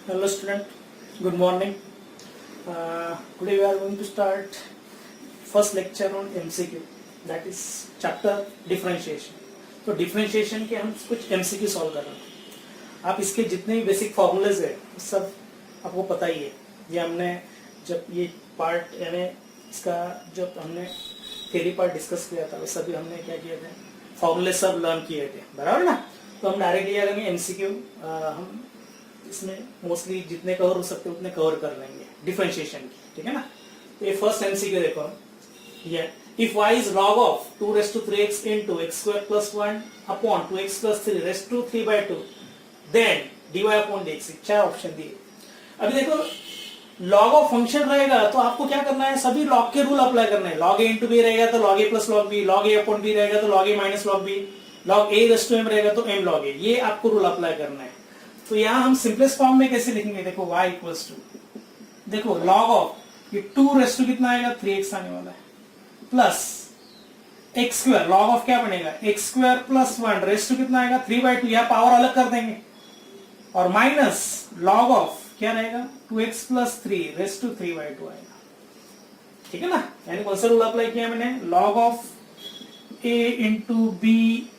Hello student, good morning. Today we are going to start first lecture on MCQ, that is chapter differentiation. तो differentiation के हम कुछ MCQ solve कर रहे हैं. आप इसके जितने भी बेसिक फॉर्मूलेज है सब आपको पता ही है. ये हमने जब ये पार्ट यानी इसका जब हमने थ्योरी पार्ट डिस्कस किया था वो सभी हमने क्या किए थे, फॉर्मूले सब लर्न किए थे, बराबर ना. तो हम डायरेक्टली करेंगे MCQ. हम इसमें मोस्टली जितने कवर हो सकते उतने कवर कर लेंगे डिफरेंशिएशन की, ठीक है ना. तो ये फर्स्ट MCQ देखो, ये if y is log of 2 raised to 3x into x square plus 1 upon 2x plus 3 raised to 3 by 2 then dy upon dx. चार ऑप्शन दिए. अभी देखो log ऑफ फंक्शन रहेगा तो आपको क्या करना है, सभी log के रूल अप्लाई करना है. log a into b रहेगा तो log a plus log b, log a upon b रहेगा तो log a minus log b, log a raised to m रहेगा तो m log a. ये आपको रूल अप्लाई करना है. तो यहाँ हम सिंपलेस्ट फॉर्म में कैसे लिखेंगे, देखो y इक्वल्स टू, देखो log ऑफ ये 2 रेस्ट टू कितना आएगा 3x आने वाला है, plus x square, log of क्या बनेगा x square plus 1 raised to कितना आएगा 3/2. यहाँ पावर अलग कर देंगे और माइनस log ऑफ क्या रहेगा 2x प्लस 3 रेस्ट टू 3/2 आएगा, ठीक है ना. यानी कौन सा रूल अप्लाई किया मैंने, log of a into b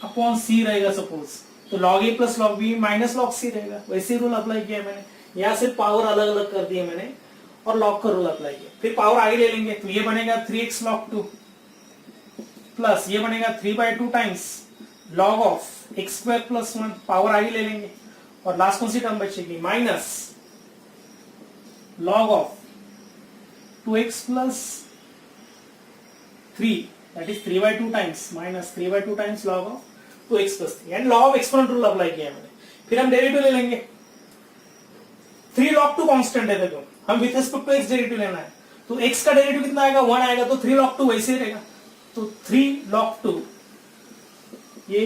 upon c रहेगा सपोज, तो log a plus log b minus log c रहेगा. वैसे रूल अप्लाई किया मैंने. यहाँ से पावर अलग अलग कर दिए मैंने और log का रूल अप्लाई किया. फिर पावर आगे ले लेंगे तो ये बनेगा 3x log 2 प्लस ये बनेगा 3/2 times log of x square plus 1. Power आगे ले लेंगे और लास्ट कौन सी टर्म बचेगी, minus log of 2x plus 3 that is 3/2 times minus 3/2 times log of 2x plus 3. यानी law of exponent rule apply किया मैंने. फिर हम डेरिवेटिव ले लेंगे. 3 log 2 कांस्टेंट है, देखो हम with respect to x derivative लेना है तो x का डेरिवेटिव कितना आएगा 1 आएगा, तो 3 log 2 वैसे ही रहेगा. तो 3 log 2 ये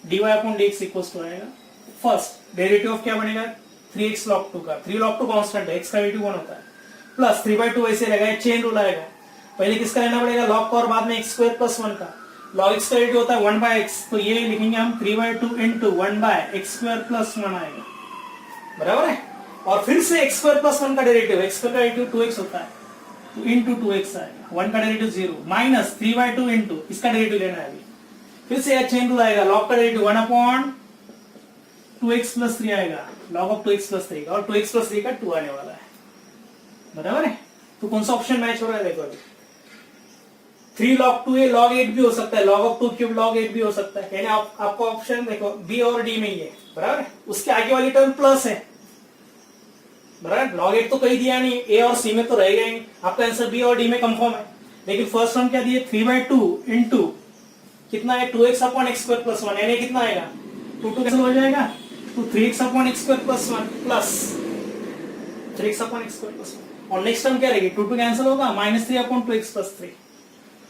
dy upon dx equals to आएगा. फर्स्ट डेरिवेटिव ऑफ क्या बनेगा 3x log 2 का, 3 log 2 कांस्टेंट है, x का डेरिवेटिव 1 होता है, प्लस 3/2 वैसे रहेगा. चेन रूल आएगा, पहले किसका लेना पड़ेगा log का और बाद में x स्क्वायर प्लस 1 का. log x का डेरिवेटिव होता है 1/x, तो ये लिखेंगे हम 3/2 इंटू 1/x स्क्वायर प्लस 1 आएगा, बराबर है. और फिर से x स्क्वायर प्लस 1 का डेरिवेटिव, x स्क्वायर का डेरिवेटिव 2x होता है तो इंटू 2x आएगा, 1 का डेरिवेटिव 0 माइनस 3/2 इंटू इसका डेरिवेटिव लेना है अभी. फिर से चेन रूल आएगा, log का डेरिवेटिव 1 अपॉन 2x प्लस 3 आएगा, log ऑफ 2x प्लस 3 का, और 2x प्लस 3 का 2 आने वाला है, बराबर है. तो कौन सा ऑप्शन मैच हो रहा है, देखो अभी 3 log 2a log 8 भी हो सकता है, log ऑफ 2 क्यूब log 8 भी हो सकता है. यानी आपका ऑप्शन देखो b और d में ही है, बराबर है. उसके आगे वाली टर्म प्लस है, बराबर. log 8 तो कहीं दिया नहीं, a और c में तो रहेगा ही. आपका आंसर b और d में कंफर्म है. लेकिन फर्स्ट टर्म क्या दिए 3/2 इंटू कितना है 2x upon x square plus 1, यानी कितना आएगा 2 कैंसिल हो जाएगा तो 3x upon x square plus 1 plus 3x upon x square plus 1. और नेक्स्ट टर्म क्या रहेगी 2 कैंसिल होगा minus 3 upon 2x plus 3,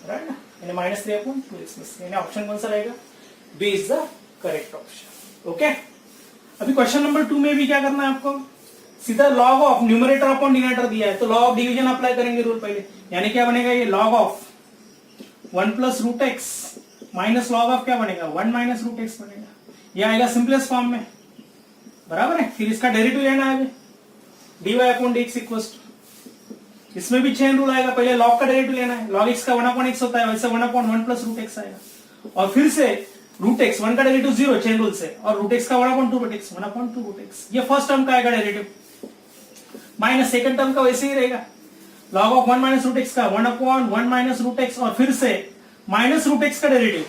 right ना. यानी माइनस 3 अपॉन 2x प्लस 3. यानी ऑप्शन कौन सा रहेगा, B is the correct option. Okay. अभी क्वेश्चन नंबर 2 में भी क्या करना है आपको, सीधा log of numerator upon denominator दिया है तो लॉ ऑफ डिवीजन अप्लाई करेंगे रूल पहले. यानी क्या बनेगा, ये log of 1 plus root x minus log of क्या बनेगा 1 माइनस रूट एक्स बनेगा. ये आएगा सिंपलेस्ट फॉर्म में, बराबर है. फिर इसका डेरिवेटिव लेना है dy upon dx equals to, इसमें भी चेन रूल आएगा, पहले log का डेरिवेटिव लेना है. log x का 1 अपॉन x होता है, वैसे 1 अपॉन 1 प्लस रूट एक्स आएगा. और फिर से रूट एक्स 1 का डेरिवेटिव 0 चेन रूल से, और रूट एक्स का 1 upon 2 root x 1 upon 2 root x. ये फर्स्ट टर्म का आएगा डेरिवेटिव, माइनस सेकंड टर्म का वैसे ही रहेगा. log of 1 minus root x का 1 अपॉन 1 माइनस रूट एक्स, और फिर से माइनस रूट एक्स का डेरिवेटिव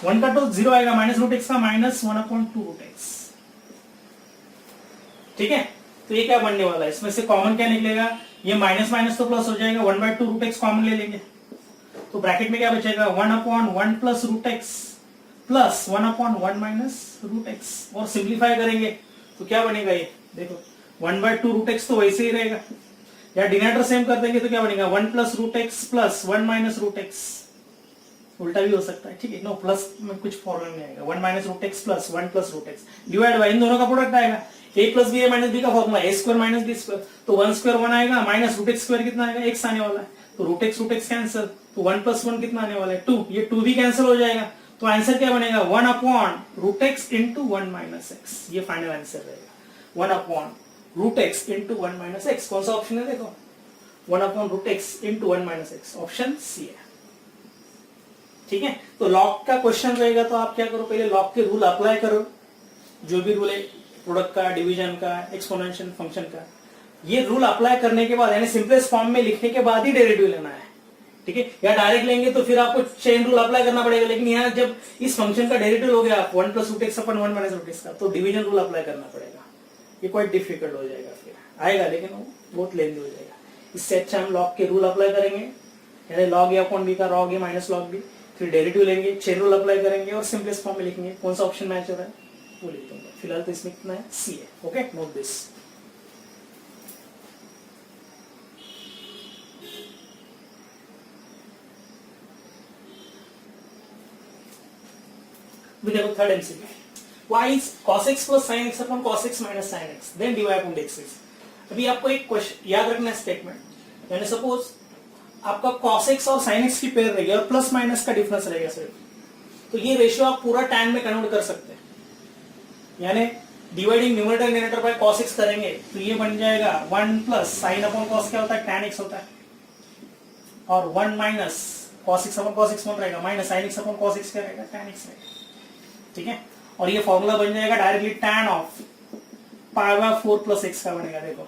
1 का तो 0 आएगा, माइनस रूट एक्स का माइनस 1 अपॉन 2 रूट एक्स, ठीक है. तो ये क्या बनने वाला है, इसमें से कॉमन क्या निकलेगा, ये माइनस माइनस तो प्लस हो जाएगा, 1/2 रूट एक्स कॉमन ले लेंगे तो ब्रैकेट में क्या बचेगा 1 upon 1 plus root x plus 1 upon 1 minus root x. और सिंप्लीफाई करेंगे तो क्या बनेगा, ये देखो 1/2 रूट एक्स तो वैसे ही रहेगा, या डिनोमिनेटर सेम कर देंगे तो क्या बनेगा 1 plus root x plus 1 minus root x. उल्टा भी हो सकता है, ठीक है. नो प्लस में कुछ प्रॉब्लम नहीं आएगा, 1 minus root x plus 1 plus root x divide by इन दोनों का प्रोडक्ट आएगा. a plus b minus b का formula a square minus b square, तो 1 स्क्वायर 1 आएगा माइनस रूट एक्स स्क्वायर कितना आएगा x आने वाला है, तो रूट एक्स कैंसिल, तो 1 प्लस 1 कितना आने वाला है 2, ये 2 भी कैंसिल हो जाएगा. तो आंसर क्या बनेगा 1 upon root x into 1 minus x. ये फाइनल आंसर रहेगा. 1 upon root x into 1 minus x. कौन सा ऑप्शन है देखो, 1 upon root x into 1 minus x, option C है। ठीक है, तो लॉग का क्वेश्चन रहेगा तो आप क्या करो, पहले लॉग के रूल अप्लाई करो, जो भी रूल है प्रोडक्ट का, डिवीजन का, एक्सपोनेंशियल फंक्शन का, ये रूल अप्लाई करने के बाद यानी सिंपलेस्ट फॉर्म में लिखने के बाद ही डेरिवेटिव लेना है। ठीक है, या डायरेक्ट लेंगे तो फिर आपको चेन रूल अप्लाई करना पड़ेगा, लेकिन यहाँ जब इस फंक्शन का डेरिवेटिव हो गया 1 plus root x upon 1 minus root x का, तो डिवीजन रूल अप्लाई करना पड़ेगा। ये क्वाइट डिफिकल्ट हो जाएगा, फिर आएगा लेकिन वो बहुत लेंदी हो जाएगा। इससे अच्छा हम लॉग के रूल अप्लाई करेंगे, यानी लॉग ए अपॉन बी का लॉग ए माइनस लॉग बी, फिर डेरिवेटिव लेंगे, चेन रूल अप्लाई करेंगे और सिंपलेस्ट फॉर्म में लिखेंगे, कौन सा ऑप्शन मैच हो रहा है वो लिख दूंगा। फिलहाल तो इसमें कितना है, सी है। Okay, note this. देखो third MCQ, y is cos x plus sin x upon cos x minus sin x then dy upon dx। अभी आपको एक क्वेश्चन याद रखना है स्टेटमेंट, यानी सपोज आपका cos x और sin x की पेयर रहेगी और प्लस माइनस का डिफरेंस रहेगा सिर्फ, तो ये रेशियो आप पूरा tan में कन्वर्ट कर सकते हैं, यानी dividing numerator denominator by cos x करेंगे तो ये बन जाएगा 1 प्लस sin अपॉन cos क्या होता है, tan x होता है, और 1 minus cos x upon cos x कौन रहेगा, minus sin x upon cos x क्या रहेगा, tan x रहेगा। ठीक है, और ये फॉर्मूला बन जाएगा directly tan of pi by 4 plus x का बनेगा। देखो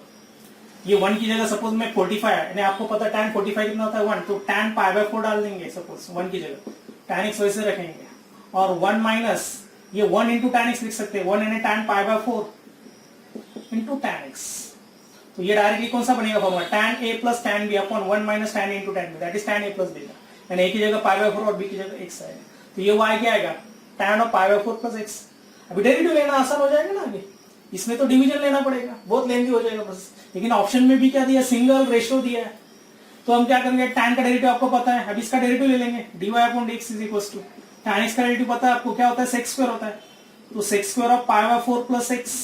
ये 1 की जगह सपोज में 45 है, यानी आपको पता है tan 45 कितना होता है 1, तो tan पाई बाय 4 डाल देंगे सपोज 1 की जगह, tan x वैसे रखेंगे, और 1 माइनस ये 1 इंटू tan x लिख सकते हैं, 1 यानी tan pi by 4 into tan x, तो ये डायरेक्टली कौन सा बनेगा formula, tan a plus tan b upon 1 minus tan a into tan b, that is tan a plus b, यानी a की जगह पाई बाय 4 और b की जगह x आएगा, तो ये y क्या आएगा, tan of pi by 4 plus x। अभी डेरिवेटिव लेना आसान हो जाएगा ना, अभी इसमें तो डिवीजन लेना पड़ेगा, बहुत लेंथी हो जाएगा बस, लेकिन ऑप्शन में भी क्या दिया, सिंगल रेशियो दिया है, तो हम क्या करेंगे, tan का डेरिवेटिव आपको पता है, अब इसका डेरिवेटिव ले लेंगे, dy upon dx is equal to tan x का डेरिवेटिव पता है आपको क्या होता है, sec स्क्वायर होता है, तो sec square of pi by 4 plus x,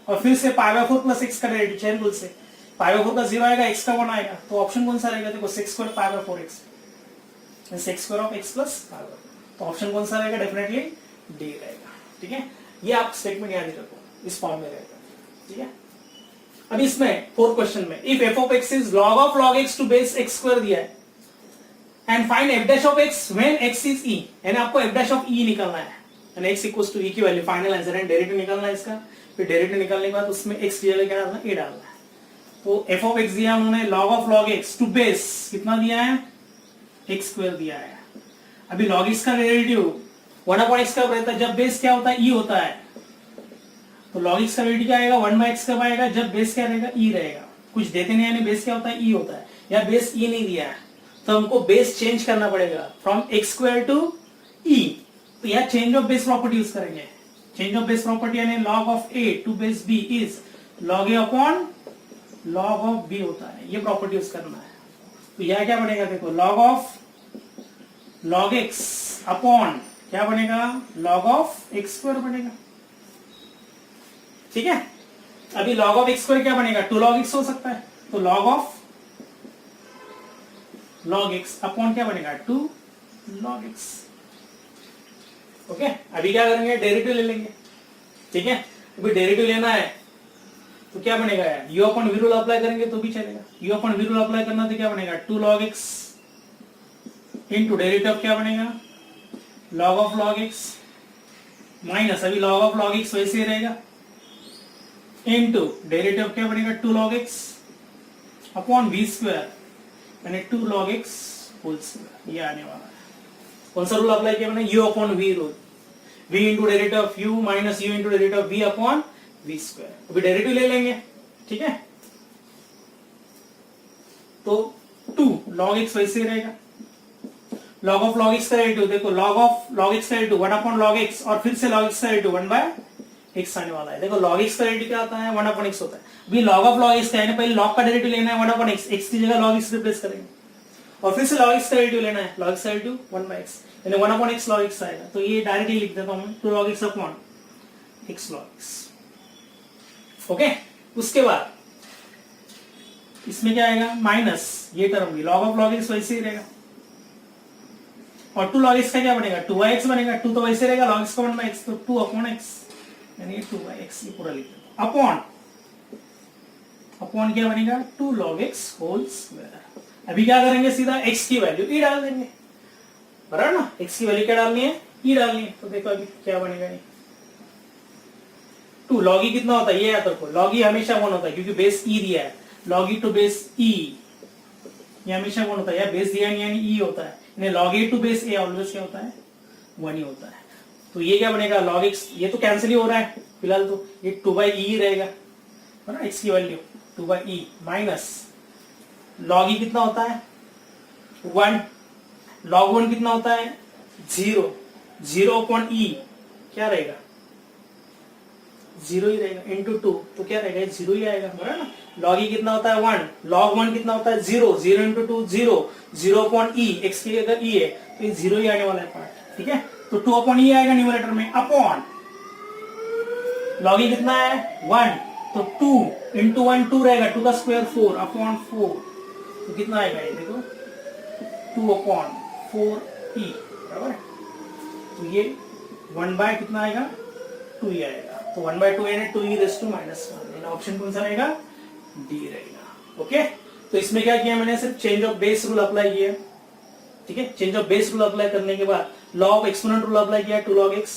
और फिर से पाई बाय 4 प्लस x का डेरिवेटिव चेन रूल से, पाई बाय 4 का 0 आएगा, x का 1 आएगा, तो ऑप्शन कौन सा रहेगा, देखो sec square pi by 4x, sec square of x plus pi by, तो ऑप्शन कौन सा रहेगा, डेफिनेटली डी रहेगा। ठीक है, ये आप स्टेटमेंट याद रखो, इस फॉर्म में रहेगा। ठीक है, अब इसमें फोर्थ क्वेश्चन में if f of x is log of log x to base x square दिया है and find f dash of x when x is e, यानी आपको f dash of e निकालना है, यानी x इक्वल्स टू e की value, final answer है, derivative निकालना है इसका, फिर डेरिवेटिव निकालने के बाद उसमें x की जगह क्या डालना है, a डालना है, तो f of x दिया उन्होंने log of log x to base कितना दिया है, x स्क्वायर दिया है। अभी log x का डेरिवेटिव 1 अपॉन x कब रहता है, जब बेस क्या होता है, e होता है, तो log x का डेरिवेटिव क्या आएगा, 1 बाय x कब आएगा, जब बेस क्या रहेगा, e रहेगा, कुछ देते नहीं, यानी बेस क्या होता है, e होता है, या बेस e नहीं दिया है तो हमको बेस चेंज करना पड़ेगा from x square to e, तो यहाँ change of base property use करेंगे, चेंज ऑफ बेस प्रॉपर्टी यानी log of a to base b is log a upon log of b होता है, ये प्रॉपर्टी यूज करना है, तो यहाँ क्या बनेगा, देखो log of log x upon क्या बनेगा, log ऑफ x स्क्वायर बनेगा। ठीक है, अभी log ऑफ x स्क्वायर क्या बनेगा, 2 log x हो सकता है, तो log of log x upon क्या बनेगा, 2 log x। ओके, अभी क्या करेंगे, डेरिवेटिव ले लेंगे। ठीक है, अभी डेरिवेटिव लेना है तो क्या बनेगा, u upon v rule apply करेंगे तो भी चलेगा, u upon v rule apply करना तो क्या बनेगा, 2 log x इंटू डेरिवेटिव क्या बनेगा, log of log x minus, अभी log ऑफ log x वैसे ही रहेगा, इनटू डेरिवेटिव क्या बनेगा, 2 log x upon v square, यानी 2 log x होल स्क्वायर, ये आने वाला है। कौन सा रूल अप्लाई किया मैंने, u upon v rule, v into derivative of u minus u into derivative of v upon v square, अभी डेरिवेटिव ले लेंगे। ठीक है, तो 2 log x वैसे ही रहेगा, log ऑफ log x का डेरिवेटिव देखो, log ऑफ log x का डेरिवेटिव 1 अपॉन log x, और फिर से log x का डेरिवेटिव 1 बाय x आने वाला है। देखो log x का डेरिवेटिव क्या आता है, 1 अपॉन x होता है, अभी log ऑफ log x का है, पहले log का डेरिवेटिव लेना है 1 अपॉन x, x की जगह log x रिप्लेस करेंगे, और फिर से log x का डेरिवेटिव लेना है, log x का डेरिवेटिव 1 बाय x, यानी 1 अपॉन x log x आएगा, तो ये डायरेक्टली लिख देता हूं 2 log x upon x log x। Okay, उसके बाद इसमें क्या आएगा, माइनस ये टर्म भी log ऑफ log x वैसे ही रहेगा, और 2 log x का क्या बनेगा, 2x बनेगा, 2 तो वैसे रहेगा, log x का 1 बाय x, तो 2 अपॉन x, यानी 2 बाय x, ये पूरा लिख दो, अपॉन अपॉन क्या बनेगा 2 log x होल स्क्वायर। अभी क्या करेंगे, सीधा x की वैल्यू e डाल देंगे, बराबर ना। x की वैल्यू क्या डालनी है, e डालनी है। तो देखो अभी क्या बनेगा, ये 2 log e कितना होता है, ये याद रखो, log e हमेशा 1 होता है क्योंकि बेस e दिया है, log e to base e ये हमेशा 1 होता है, या बेस दिया यानी e होता है, log a to base a always क्या होता है 1 ही होता है। तो ये क्या बनेगा log x, ये तो कैंसिल ही हो रहा है फिलहाल, तो ये 2/e रहेगा, है ना, x की value 2/e minus log e कितना होता है 1, log 1 कितना होता है 0, 0/e क्या रहेगा 0 ही रहेगा, इंटू 2 तो क्या रहेगा 0 ही आएगा, बराबर ना। log e कितना होता है 1, log 1 कितना होता है 0, 0 इंटू 2 0, 0/e x की अगर e है तो ये 0 ही आने वाला है पार्ट, ठीक है। तो 2/e आएगा न्यूमरेटर में, अपॉन log e कितना है 1, तो 2 इंटू 1 2 रहेगा, 2 का स्क्वायर 4 अपॉन 4, तो कितना आएगा ये देखो 2/4e, बराबर है। तो ये 1 बाय कितना आएगा 2 ही आएगा, तो 1/2 यानी 2e रेज़ टू -1, ऑप्शन कौन सा रहेगा डी रहेगा। ओके, तो इसमें क्या किया मैंने, सिर्फ change of base rule apply किया, ठीक है। Change of base rule apply करने के बाद law of exponent rule apply किया 2 log x,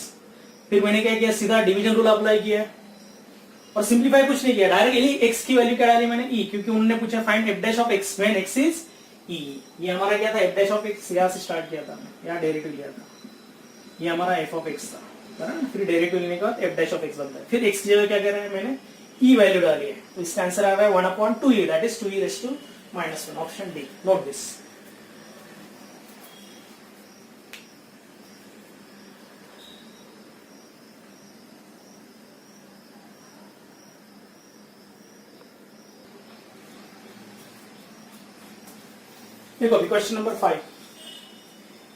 फिर मैंने क्या किया सीधा डिवीजन रूल अप्लाई किया और सिंप्लीफाई कुछ नहीं किया, डायरेक्टली x की वैल्यू क्या डाली मैंने e, क्योंकि उन्होंने पूछा find f dash of x when x is e। ये हमारा क्या था f डैश ऑफ x, यहां से स्टार्ट किया था, यहां डेरिवेटिव लिया था, ये हमारा f ऑफ x था, बराबर। फिर डेरिवेटिव लेने के बाद f डैश ऑफ x बनता है, फिर x की जगह क्या कर रहे हैं मैंने e वैल्यू डाली है, तो इसका आंसर आ रहा है 1/2e, that is 2e raise to -1, option D, note this. देखो अभी question number 5,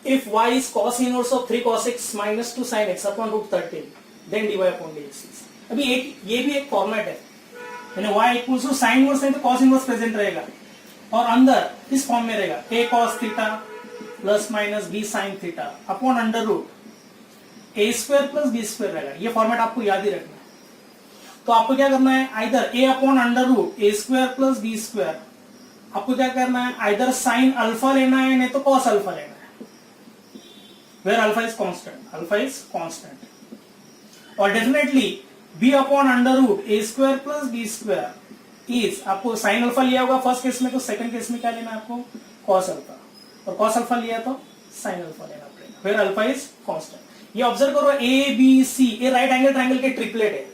if y is cos inverse of 3 cos x minus 2 sin x upon √13 then dy upon dx। अभी ये भी एक फॉर्मेट है, यानी y equals to sin inverse है तो cos इनवर्स प्रेजेंट रहेगा और अंदर इस फॉर्म में रहेगा a cos theta plus minus b sin theta upon under root a square plus b square रहेगा। ये फॉर्मेट आपको याद ही रखना है। तो आपको क्या करना है, either a upon under root a square plus b square, आपको क्या करना है आइदर साइन अल्फा लेना है नहीं तो कॉस अल्फा लेना है, वेयर अल्फा इज कांस्टेंट, और definitely b upon under root a square plus b square is, आपको साइन अल्फा लिया होगा फर्स्ट केस में, तो सेकंड केस में क्या लेना है आपको कॉस अल्फा, और कॉस अल्फा लिया तो साइन अल्फा लेना पड़ेगा, वेयर अल्फा इज कांस्टेंट। ये ऑब्जर्व करो a b c, ये राइट एंगल ट्रायंगल के ट्रिपलेट है,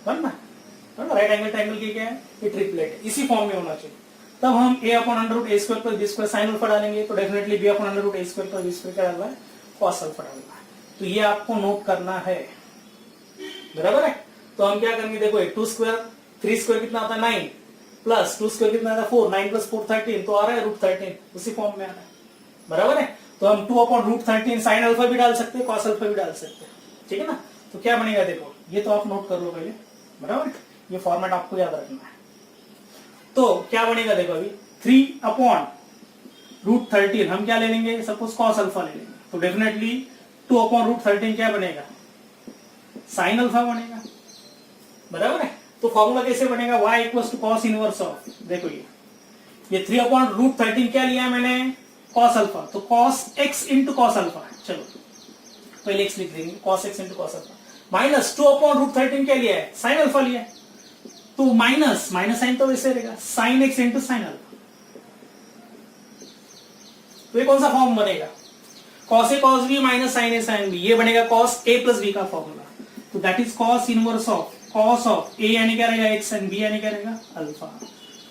बराबर ना, राइट एंगल ट्रायंगल के क्या है ये ट्रिपलेट है, इसी फॉर्म में होना चाहिए। तब हम a upon under root a square plus b square sine alpha डालेंगे, तो definitely b upon under root a square plus b square क्या डालना है कॉस अल्फा डालना है। तो ये आपको नोट करना है, बराबर है। तो हम क्या करेंगे, देखो 2 स्क्वायर 3 स्क्वायर कितना आता है 9 प्लस 2 स्क्वायर कितना आता है 4, 9 प्लस 4 13, तो आ रहा है √13, उसी फॉर्म में आ रहा है, बराबर है। तो हम 2 अपॉन √13 साइन अल्फा भी डाल सकते हैं कॉस अल्फा भी डाल सकते हैं, ठीक है ना। तो क्या बनेगा देखो, ये तो आप नोट कर लो पहले, बराबर, ये फॉर्मेट आपको याद रखना है। तो क्या बनेगा देखो, अभी 3 अपॉन √13 हम क्या ले लेंगे, सपोज कॉस अल्फा ले लेंगे, तो डेफिनेटली 2 अपॉन √13 क्या बनेगा साइन अल्फा बनेगा, बराबर है। तो फॉर्मूला कैसे बनेगा, y equals to cos inverse of, देखो ये 3 अपॉन √13 क्या लिया मैंने कॉस अल्फा, तो cos x into cos alpha, चलो पहले x लिख देंगे, cos x into cos alpha, minus 2 upon √13 क्या लिया है साइन अल्फा लिया है, तो माइनस साइन तो वैसे रहेगा sine x into sine alpha, तो ये कौन सा फॉर्म बनेगा cos a cos b minus sine a sine b, ये बनेगा cos a प्लस b का फॉर्मूला, तो that is cos inverse of cos of a यानी क्या रहेगा x एंड b यानी क्या रहेगा alpha,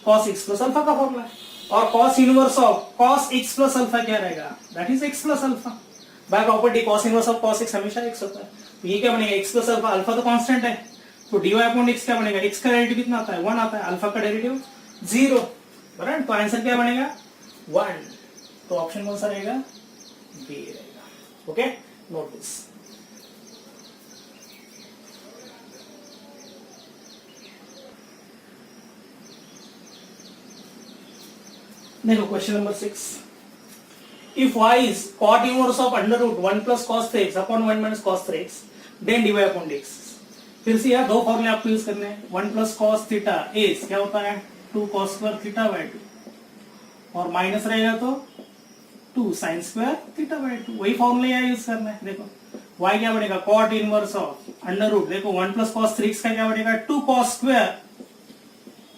cos x plus alpha का फॉर्मूला है, और cos inverse of cos x plus alpha क्या रहेगा that is x plus alpha, by property cos inverse of cos x हमेशा x होता है, तो ये क्या बनेगा x प्लस अल्फा, अल्फा तो कांस्टेंट है, तो dy अपॉन x क्या बनेगा, x का डेरिवेटिव कितना आता है 1 आता है, अल्फा का डेरिवेटिव 0, बराबर। तो आंसर क्या बनेगा 1, तो ऑप्शन कौन सा रहेगा बी रहेगा। Okay, note this. देखो question number 6, if y is cot inverse of under root 1 plus cos 3x upon 1 minus cos 3x then dy upon dx। फिर से यार दो फॉर्मूले आपको यूज करने हैं। 1 प्लस कॉस थीटा इज क्या होता है 2 कॉस स्क्वायर थीटा बाय 2 और माइनस रहेगा तो 2 साइन स्क्वायर थीटा बाय 2। वही फॉर्मूले यहाँ यूज करना है। देखो y क्या बनेगा cot inverse of under root, देखो 1 प्लस कॉस 3x का क्या बनेगा 2 कॉस स्क्वायर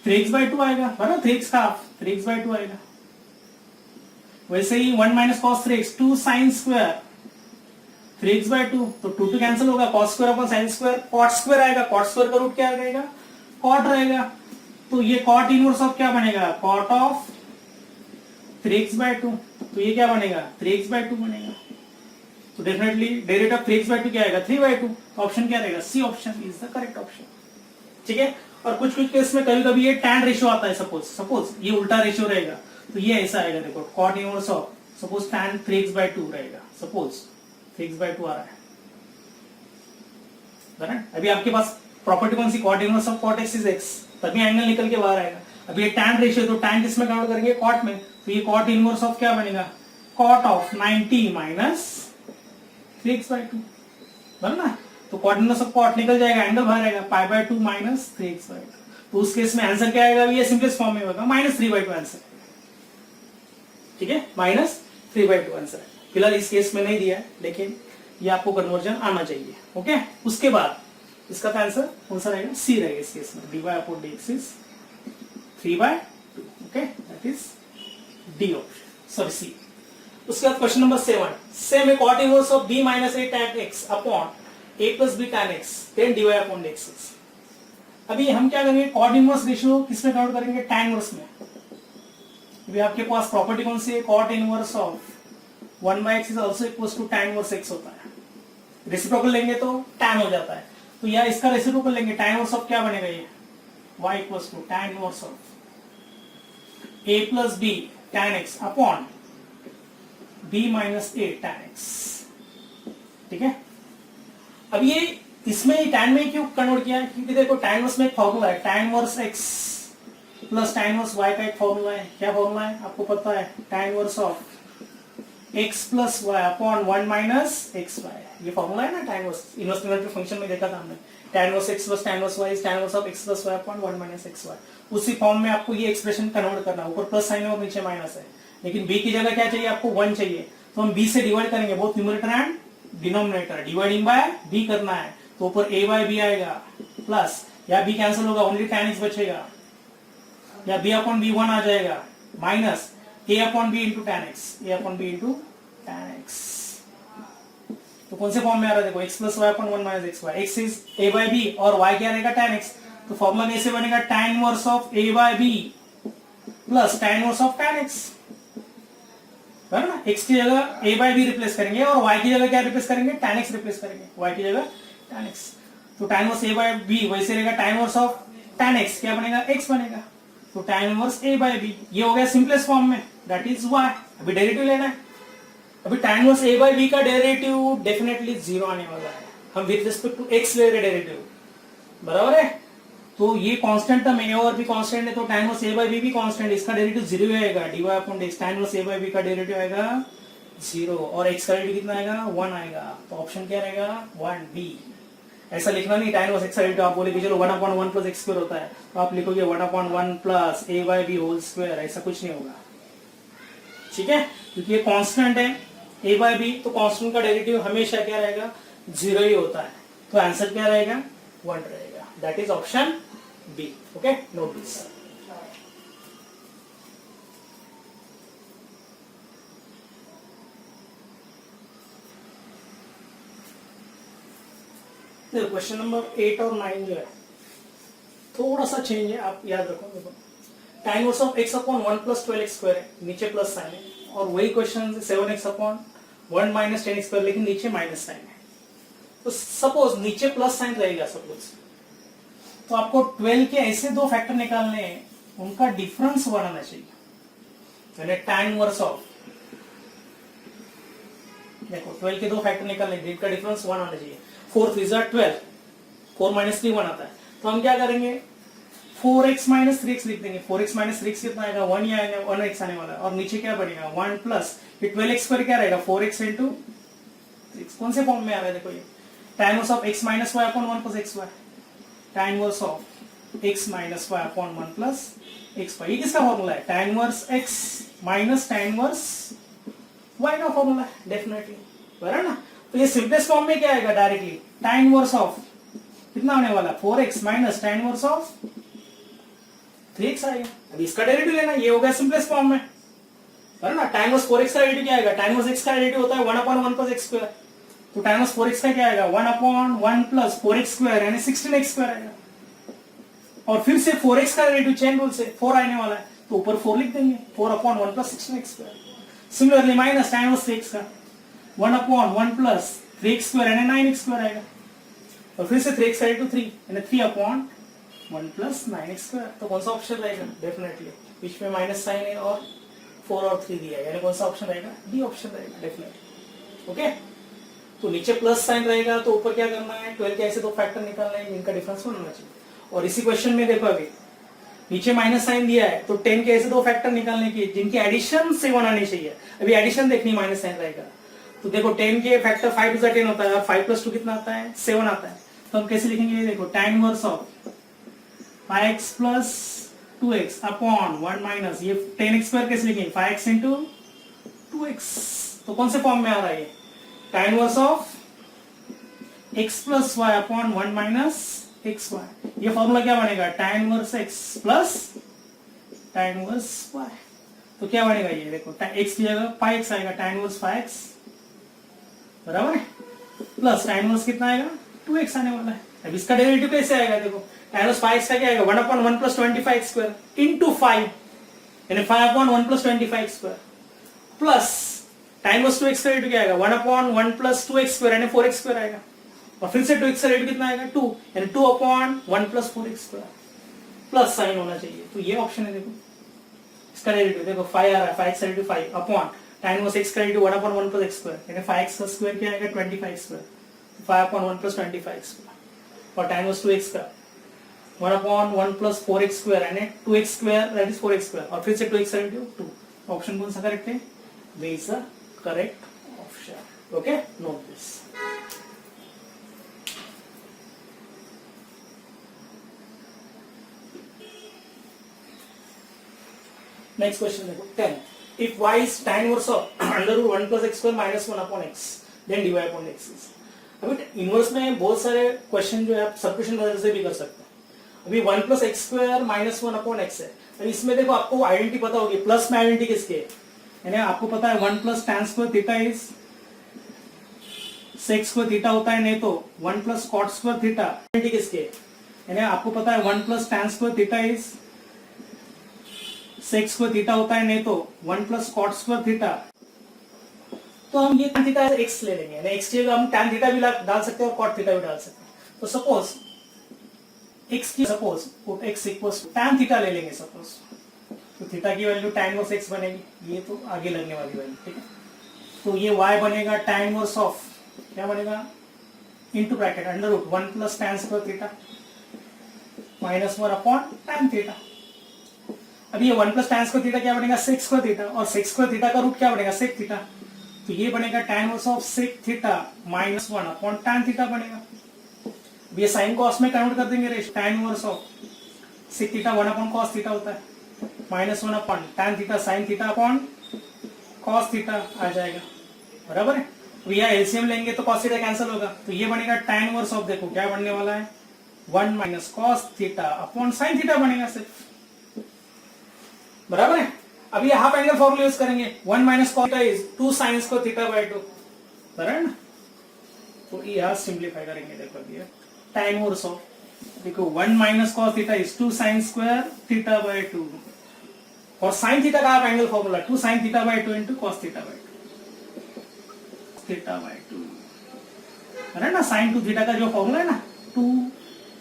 3x बाय 2 आएगा, बराबर 3x का हाफ 3x बाय 2 आएगा। वैसे ही 1 minus cos 3x 2 sine square 3x by 2, तो 2 2 कैंसिल होगा, cos square upon sine square cot square आएगा, कॉट स्क्वायर का रूट क्या रहेगा कॉट रहेगा, तो ये कॉट इनवर्स ऑफ क्या बनेगा कॉट ऑफ 3x बाय 2, तो ये क्या बनेगा 3x बाय 2 बनेगा। तो definitely derivative of 3x by 2 क्या आएगा 3 बाय 2, तो ऑप्शन क्या रहेगा C option is the correct option. ठीक है, और कुछ कुछ केस में कभी कभी ये टैन रेशियो आता है, सपोज ये उल्टा रेशियो रहेगा तो ये ऐसा आएगा, देखो cot inverse of suppose tan 3x by 2 रहेगा, सपोज 3x बाय 2 आ रहा है, बराबर। अभी आपके पास प्रॉपर्टी कौन सी cot inverse of cot x is x, तभी एंगल निकल के बाहर आएगा। अब ये टैन रेशियो, तो टैन किसमें काउंट करेंगे कॉट में, तो ये कॉट इनवर्स ऑफ क्या बनेगा cot of 90 minus 3x by 2, बराबर ना। तो कॉट इनवर्स ऑफ कॉट निकल जाएगा, एंगल बाहर आएगा पाई बाय 2 माइनस 3x बाय 2, तो उस केस में आंसर क्या आएगा ये सिंपलेस्ट फॉर्म में होगा माइनस 3 बाय 2 आंसर। ठीक है, माइनस 3 बाय 2 आंसर है। फिलहाल इस केस में नहीं दिया है, लेकिन ये आपको कन्वर्जन आना चाहिए। ओके, उसके बाद इसका आंसर कौन सा रहेगा सी रहेगा इस केस में, dy upon dx is 3 by 2। Okay, that is D option, sorry C. उसके बाद question number 7, same a cot inverse of b minus a tan x upon a plus b tan x then dy upon dx। अभी हम क्या करेंगे cot inverse ratio किसमें count करेंगे tan inverse में। अभी आपके पास प्रॉपर्टी कौन सी है cot inverse of 1 by x is also equals to tan inverse x होता है। रेसिप्रोकल लेंगे तो tan हो जाता है, तो यार इसका रेसिप्रोकल लेंगे tan इनवर्स ऑफ क्या बनेगा ये y equals to tan inverse of a plus b tan x upon b minus a tan x। ठीक है, अब ये इसमें tan में क्यों कन्वर्ट किया है, क्योंकि देखो tan इनवर्स में एक फॉर्मूला है tan inverse x plus tan inverse y का एक फॉर्मूला है। क्या फॉर्मूला है आपको पता है tan inverse of x plus y upon 1 minus x y, ये फॉर्मूला है ना tan इनवर्स इन्वर्स फंक्शन में देखा था हमने, tan inverse x plus tan inverse y is tan inverse of x plus y upon 1 minus x y. उसी form में आपको ये एक्सप्रेशन कन्वर्ट करना, ऊपर प्लस साइन है और नीचे माइनस है, लेकिन b की जगह क्या चाहिए आपको 1 चाहिए, तो हम b से डिवाइड करेंगे both numerator and denominator, dividing by b करना है, तो ऊपर a बाय b आएगा प्लस, या b कैंसिल होगा ओनली tan x बचेगा, या b अपॉन b 1 आ जाएगा minus a upon b into tan x, a upon b into tan x। तो कौन से फॉर्म में आ रहा है देखो x plus y upon 1 minus x y, x is a by b और y क्या रहेगा tan x, तो फॉर्मूला कैसे बनेगा tan inverse of a by b plus tan inverse of tan x, है ना। x की जगह a बाय b रिप्लेस करेंगे और y की जगह क्या रिप्लेस करेंगे tan x रिप्लेस करेंगे, y की जगह tan x, तो tan inverse a by b वैसे रहेगा tan inverse of tan x क्या बनेगा x बनेगा, तो tan inverse a by b ये हो गया सिंपलेस्ट फॉर्म में, दैट इज y। अभी डेरिवेटिव लेना है, अभी tan inverse a by b का डेरिवेटिव डेफिनेटली 0 आने वाला है, हम विद रिस्पेक्ट टू x ले रहे डेरिवेटिव, बराबर है। तो ये कांस्टेंट टर्म a और b कांस्टेंट है, तो tan inverse a by b भी कांस्टेंट, इसका डेरिवेटिव 0 आएगा, dy upon dx tan inverse a by b का डेरिवेटिव आएगा 0 और x का डेरिवेटिव कितना आएगा 1 आएगा, तो ऑप्शन क्या रहेगा 1b। ऐसा लिखना नहीं tan इनवर्स x का डेरिवेटिव आप बोले चलो 1 अपॉन 1 प्लस x स्क्वायर होता है, तो आप लिखोगे 1 upon 1 plus a by b whole square, ऐसा कुछ नहीं होगा। ठीक है, क्योंकि ये कांस्टेंट है a बाय b, तो कांस्टेंट का डेरिवेटिव हमेशा क्या रहेगा 0 ही होता है, तो आंसर क्या रहेगा 1 रहेगा, that is option B. Okay, note this. Question number 8 और 9 जो है थोड़ा सा चेंज है, आप याद रखो। देखो tan inverse of x upon 1 plus 12x square है, नीचे प्लस साइन है, और वही question 7x upon 1 minus 10x square, लेकिन नीचे माइनस साइन है। तो सपोज नीचे प्लस साइन रहेगा सपोज, तो आपको 12 के ऐसे दो फैक्टर निकालने हैं, उनका डिफरेंस 1 आना चाहिए, यानी tan इनवर्स ऑफ, देखो 12 के दो फैक्टर निकालने, जिनका डिफरेंस 1 आना चाहिए, 4 3 जार 12, 4 माइनस 3 1 आता है, तो हम क्या करेंगे 4x माइनस 3x लिख देंगे, 4x माइनस 3x कितना आएगा 1 ही आएगा, 1x आने वाला है, और नीचे क्या बनेगा 1 प्लस ये 12x स्क्वायर क्या रहेगा 4x इंटू 3x, कौन से फॉर्म में आ रहा है देखो ये tan inverse of x minus y upon 1 plus x y, tan inverse of x minus y upon 1 plus x y. ये किसका फॉर्मूला है? tan inverse x minus tan inverse y का फॉर्मूला है डेफिनेटली, बराबर ना। तो ये सिंपलेस्ट फॉर्म में क्या आएगा? डायरेक्टली tan इनवर्स ऑफ कितना होने वाला? 4x minus tan inverse of 3x आएगा। अब इसका डेरिवेटिव लेना, ये हो गया सिंपलेस्ट फॉर्म में, बराबर ना। tan इनवर्स 4x का डेरिवेटिव क्या आएगा? tan इनवर्स x का डेरिवेटिव होता है 1 अपॉन 1 प्लस x स्क्वायर। तो tan इनवर्स 4x का क्या आएगा? 1 अपॉन 1 प्लस 4x स्क्वायर यानी 16x स्क्वायर आएगा। और फिर से 4x का डेरिवेटिव चेन रूल से 4 आने वाला है, तो ऊपर 4 लिख देंगे, 4 upon 1 plus 16x square. Similarly minus tan inverse 3x का 1 अपॉन 1 प्लस 3x स्क्वायर यानी 9x स्क्वायर आएगा। और फिर से 3x का डेरिवेटिव 3 यानी 3 अपॉन 1 प्लस 9x स्क्वायर। तो कौन सा ऑप्शन रहेगा? डेफिनेटली बीच में माइनस साइन है और 4 और 3 दिया है, यानी कौन सा ऑप्शन रहेगा? डी ऑप्शन रहेगा डेफिनेटली। ओके, तो नीचे प्लस साइन रहेगा तो ऊपर क्या करना है? 12 के ऐसे दो फैक्टर निकालना है, इनका डिफरेंस होना चाहिए। और इसी क्वेश्चन में देखो अभी नीचे माइनस साइन दिया है, तो 10 के ऐसे दो फैक्टर निकालने की जिनकी एडिशन 7 आनी चाहिए। अभी एडिशन देखनी, माइनस साइन रहेगा। तो देखो 10 के फैक्टर 5 टू 10 होता है और 5 प्लस 2 कितना आता है? 7 आता है। तो हम कैसे लिखेंगे? देखो tan inverse of 5x plus 2x upon 1 minus ये 10x स्क्वायर कैसे लिखेंगे? 5x into 2x। तो कौन से फॉर्म में आ रहा है ये? tan inverse of x plus y upon 1 minus x y. ये फॉर्मूला क्या बनेगा? tan inverse x plus tan inverse y। तो क्या बनेगा ये? देखो x की जगह 5x आएगा, tan इनवर्स 5x बराबर है, प्लस tan इनवर्स कितना आएगा? 2x आने वाला है। अब इसका डेरिवेटिव कैसे आएगा? देखो tan इनवर्स 5x का क्या आएगा? 1 अपॉन 1 प्लस 25 स्क्वायर इंटू 5 यानी 5 upon 1 plus 25 square plus tan inverse 2x का डेरिवेटिव क्या आएगा? 1 अपॉन 1 प्लस 2x स्क्वायर यानी 4x स्क्वायर आएगा। और फिर से 2x का रेट कितना आएगा? 2 यानी 2 upon 1 plus 4x square plus sign होना चाहिए। तो ये ऑप्शन है। देखो इसका डेरिवेटिव देखो 5 आ रहा है, 5x का derivative 5 upon tan inverse x का derivative 1 upon 1 plus x square यानी 5x का स्क्वायर क्या आएगा? 25 स्क्वायर, 5 अपॉन 1 प्लस 25 स्क्वायर। और tan इनवर्स 2x का 1 अपॉन 1 प्लस 4x स्क्वायर यानी 2x square that is 4x square. और फिर से 2x का डेरिवेटिव 2। ऑप्शन कौन सा करेक्ट है? B is the correct option. Okay, note this. Next question देखो 10. If y is tan inverse of under root 1 plus x square minus 1 upon x, then dy upon x is. अभी inverse में बहुत सारे question जो है आप सबट्यूशन method से भी कर सकते हैं। अभी 1 plus x square minus 1 upon x है। अब इसमें देखो आपको आइडेंटिटी पता होगी, प्लस में आइडेंटिटी किसके है? यानी आपको पता है 1 plus tan square theta is sec square theta होता है, नहीं तो 1 plus cot square theta identity किसके है? यानी आपको पता है 1 plus tan square theta is sec square theta होता है, नहीं तो 1 प्लस कॉट स्क्वायर थीटा। तो हम ये tan थीटा एक्स ले लेंगे, यानी एक्स की जगह हम tan थीटा भी डाल सकते हैं और कॉट थीटा भी डाल सकते हैं। तो सपोज एक्स की put x equals tan theta ले लेंगे सपोज, तो थीटा की वैल्यू tan इनवर्स एक्स बनेगी, ये तो आगे लगने वाली वैल्यू, ठीक है। तो ये y बनेगा tan इनवर्स ऑफ क्या बनेगा? Into bracket under root 1 plus tan square theta minus 1 upon tan theta. अब ये 1 प्लस tan स्क्वायर थीटा क्या बनेगा? सेक स्क्वायर थीटा, और सेक स्क्वायर थीटा का रूट क्या बनेगा? Sec theta. तो ये बनेगा tan inverse of sec theta minus 1 upon tan theta बनेगा। अब ये साइन कॉस में कन्वर्ट कर देंगे रेश, tan inverse of sec theta 1 upon cos theta होता है minus 1 upon tan theta sine theta upon cos theta आ जाएगा, बराबर है। अब यह एलसीएम लेंगे तो कॉस थीटा कैंसिल होगा, तो ये बनेगा tan इनवर्स ऑफ, देखो क्या बनने वाला है? 1 minus cos theta upon sine theta बनेगा सिर्फ, बराबर है। अब ये हाफ एंगल फॉर्मूला यूज करेंगे, 1 minus cos theta is 2 sine square theta by 2, बराबर ना। तो ये यहां सिंपलीफाई करेंगे, देखो ये tan इनवर्स ऑफ, देखो 1 minus cos theta is 2 sine square theta by 2, और साइन थीटा का half angle formula 2 sine theta by 2 into cos theta by 2, theta by 2, है ना। साइन 2 थीटा का जो फॉर्मूला है ना, 2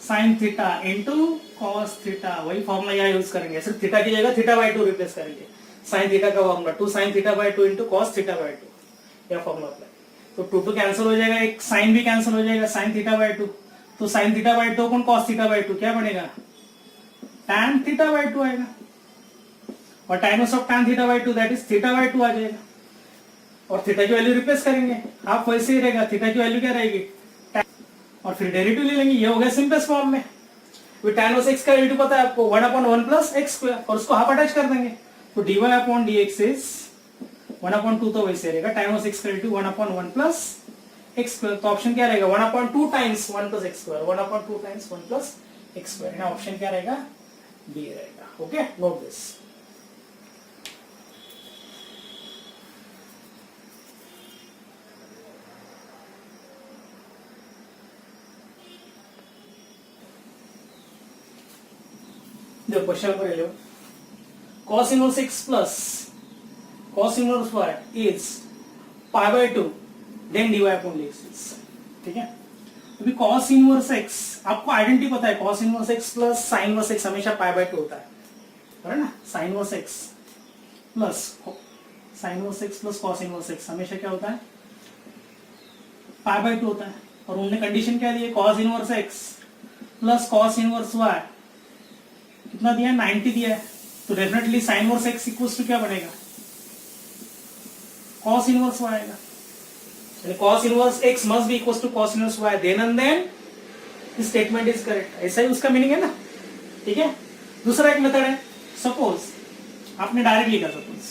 sine theta into cos theta, वही फॉर्मूला यहाँ यूज करेंगे, सिर्फ थीटा की जगह थीटा बाय 2 रिप्लेस करेंगे। साइन थीटा का formula 2 sine theta by 2 into cos theta by 2, यह फॉर्मूला अप्लाई। तो 2 2 कैंसिल हो जाएगा, एक साइन भी कैंसिल हो जाएगा, साइन थीटा बाय 2, तो साइन थीटा बाय 2 कौन कॉस थीटा बाय 2 क्या बनेगा? tan थीटा बाय 2 आएगा, और tan inverse of tan theta by 2 that is theta by 2 आ जाएगा, और थीटा की वैल्यू रिप्लेस करेंगे, हाफ वैसे ही रहेगा, थीटा की वैल्यू क्या रहेगी? और फिर डेरिवेटिव ले लेंगे, ये हो गया सिंपलेस्ट फॉर्म में। tan इनवर्स x का डेरिवेटिव पता है आपको 1/1 प्लस एक्स स्क्वायर और उसको हाफ अटैच कर देंगे तो dy अपॉन dx इज 1/2 तो वैसे रहेगा tan इनवर्स x का डेरिवेटिव 1/1 प्लस एक्स स्क्वायर तो ऑप्शन क्या रहेगा 1/2 times 1 plus x square 1/2 times 1 plus x square ना ऑप्शन क्या रहेगा बी रहेगा ओके नोट दिस देखो question number 11 cos inverse x plus cos inverse y is pi/2 then dy upon dx ठीक है अभी cos inverse x आपको identity पता है cos inverse x plus sin inverse x हमेशा pi/2 होता है ना sin inverse x plus sin inverse x plus cos inverse x हमेशा क्या होता है pi/2 होता है और उन्होंने कंडीशन क्या दी है cos inverse x plus cos inverse y कितना दिया 90 दिया है तो definitely sin inverse x equals to क्या बनेगा cos इनवर्स y आएगा यानी cos inverse x must be equals to cos inverse y then and then this statement is correct ऐसा ही उसका मीनिंग है ना ठीक है दूसरा एक मेथड है सपोज आपने डायरेक्ट लिखा suppose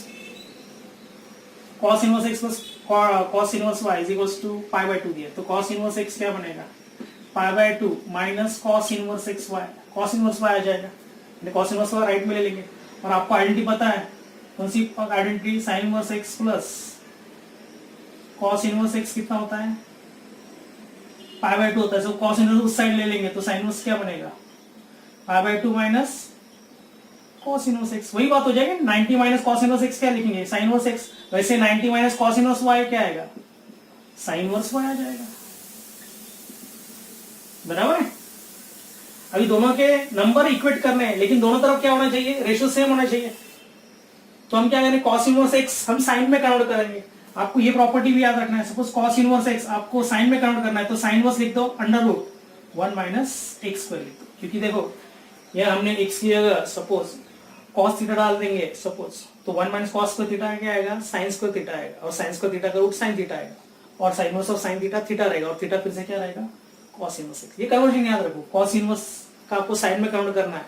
cos inverse x plus cos inverse y is equals to pi/2 दिया तो cos इनवर्स x क्या बनेगा pi/2 minus cos inverse x y cos inverse y आ जाएगा cos इनवर्स y राइट में ले लेंगे और आपको आइडेंटिटी पता है कौन सी identity sin inverse x plus cos inverse x कितना होता है pi/2 होता है सो cos इनवर्स उस साइड ले लेंगे तो sin इनवर्स क्या बनेगा pi/2 minus cos inverse x वही बात हो जाएगी 90 माइनस cos इनवर्स x क्या लिखेंगे sin इनवर्स x वैसे 90 माइनस cos इनवर्स y क्या आएगा sin इनवर्स y आ जाएगा बराबर है अभी दोनों के नंबर इक्वेट करने हैं लेकिन दोनों तरफ क्या होना चाहिए रेशियो सेम होना चाहिए तो हम क्या करें cos इनवर्स x हम साइन में कन्वर्ट करेंगे आपको ये प्रॉपर्टी भी याद रखना है सपोज cos इनवर्स x आपको साइन में कन्वर्ट करना है तो साइन इनवर्स लिख दो √1 माइनस एक्स स्क्वायर लिख दो क्योंकि देखो ये हमने x की जगह सपोज cos थीटा डाल देंगे सपोज तो 1 माइनस cos स्क्वायर थीटा क्या आएगा sin स्क्वायर थीटा आएगा और sin स्क्वायर थीटा का रूट sin थीटा आएगा और sin inverse of sin theta theta रहेगा और थीटा फिर से क्या रहेगा cos इनवर्स x ये कन्वर्जन याद रखो cos इनवर्स का आपको साइन में कन्वर्ट करना है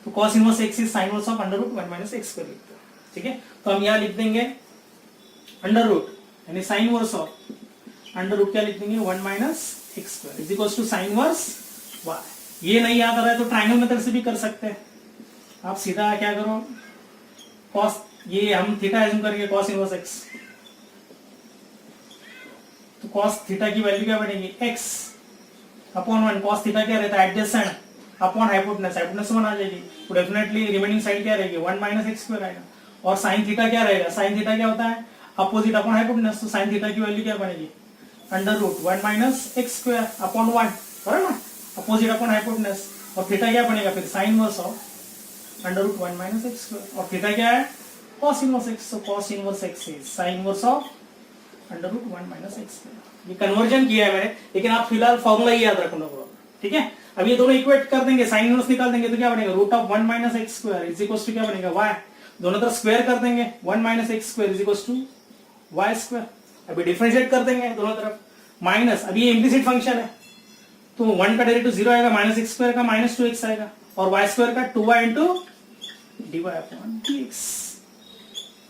तो cos inverse x is sin inverse of √1 minus x square लिखते हैं ठीक है तो हम यहाँ लिख देंगे अंडर रूट यानी sin inverse of under root क्या लिख देंगे 1 minus x square is equals to sin inverse y ये नहीं याद आ रहा है तो ट्रायंगल मेथड से भी कर सकते हैं आप सीधा क्या करो cos ये हम थीटा एज्यूम करेंगे cos इनवर्स x तो cos थीटा की वैल्यू क्या बनेगी x अपॉन 1 cos थीटा क्या रहता है एडजेसेंट अपॉन हाइपोटेनस 1 आ जाएगी तो डेफिनेटली रिमेनिंग साइड क्या रहेगी 1 माइनस एक्स स्क्वायर आएगा और sin थीटा क्या रहेगा sin थीटा क्या होता है अपोजिट अपॉन हाइपोटेनस तो sin थीटा की वैल्यू क्या बनेगी under root 1 minus x square upon 1 बराबर ना अपोजिट अपॉन हाइपोटेनस और थीटा क्या बनेगा फिर sin inverse of under root 1 minus x square और थीटा क्या है cos inverse x so cos inverse x is sin inverse of under root 1 minus x square ये कन्वर्जन किया है मैंने लेकिन आप फिलहाल फॉर्मूला ही याद रखना होगा ठीक है अब ये दोनों इक्वेट कर देंगे साइन इनवर्स निकाल देंगे तो क्या बनेगा √1 minus x square is equals to क्या बनेगा y दोनों तरफ स्क्वायर कर देंगे 1 minus x square is equals to y square अभी डिफरेंशिएट कर देंगे दोनों तरफ माइनस अभी ये इम्प्लिसिट फंक्शन है तो 1 का डेरिवेटिव 0 आएगा माइनस एक्स स्क्वायर का माइनस 2x आएगा और y स्क्वायर का 2y into dy upon dx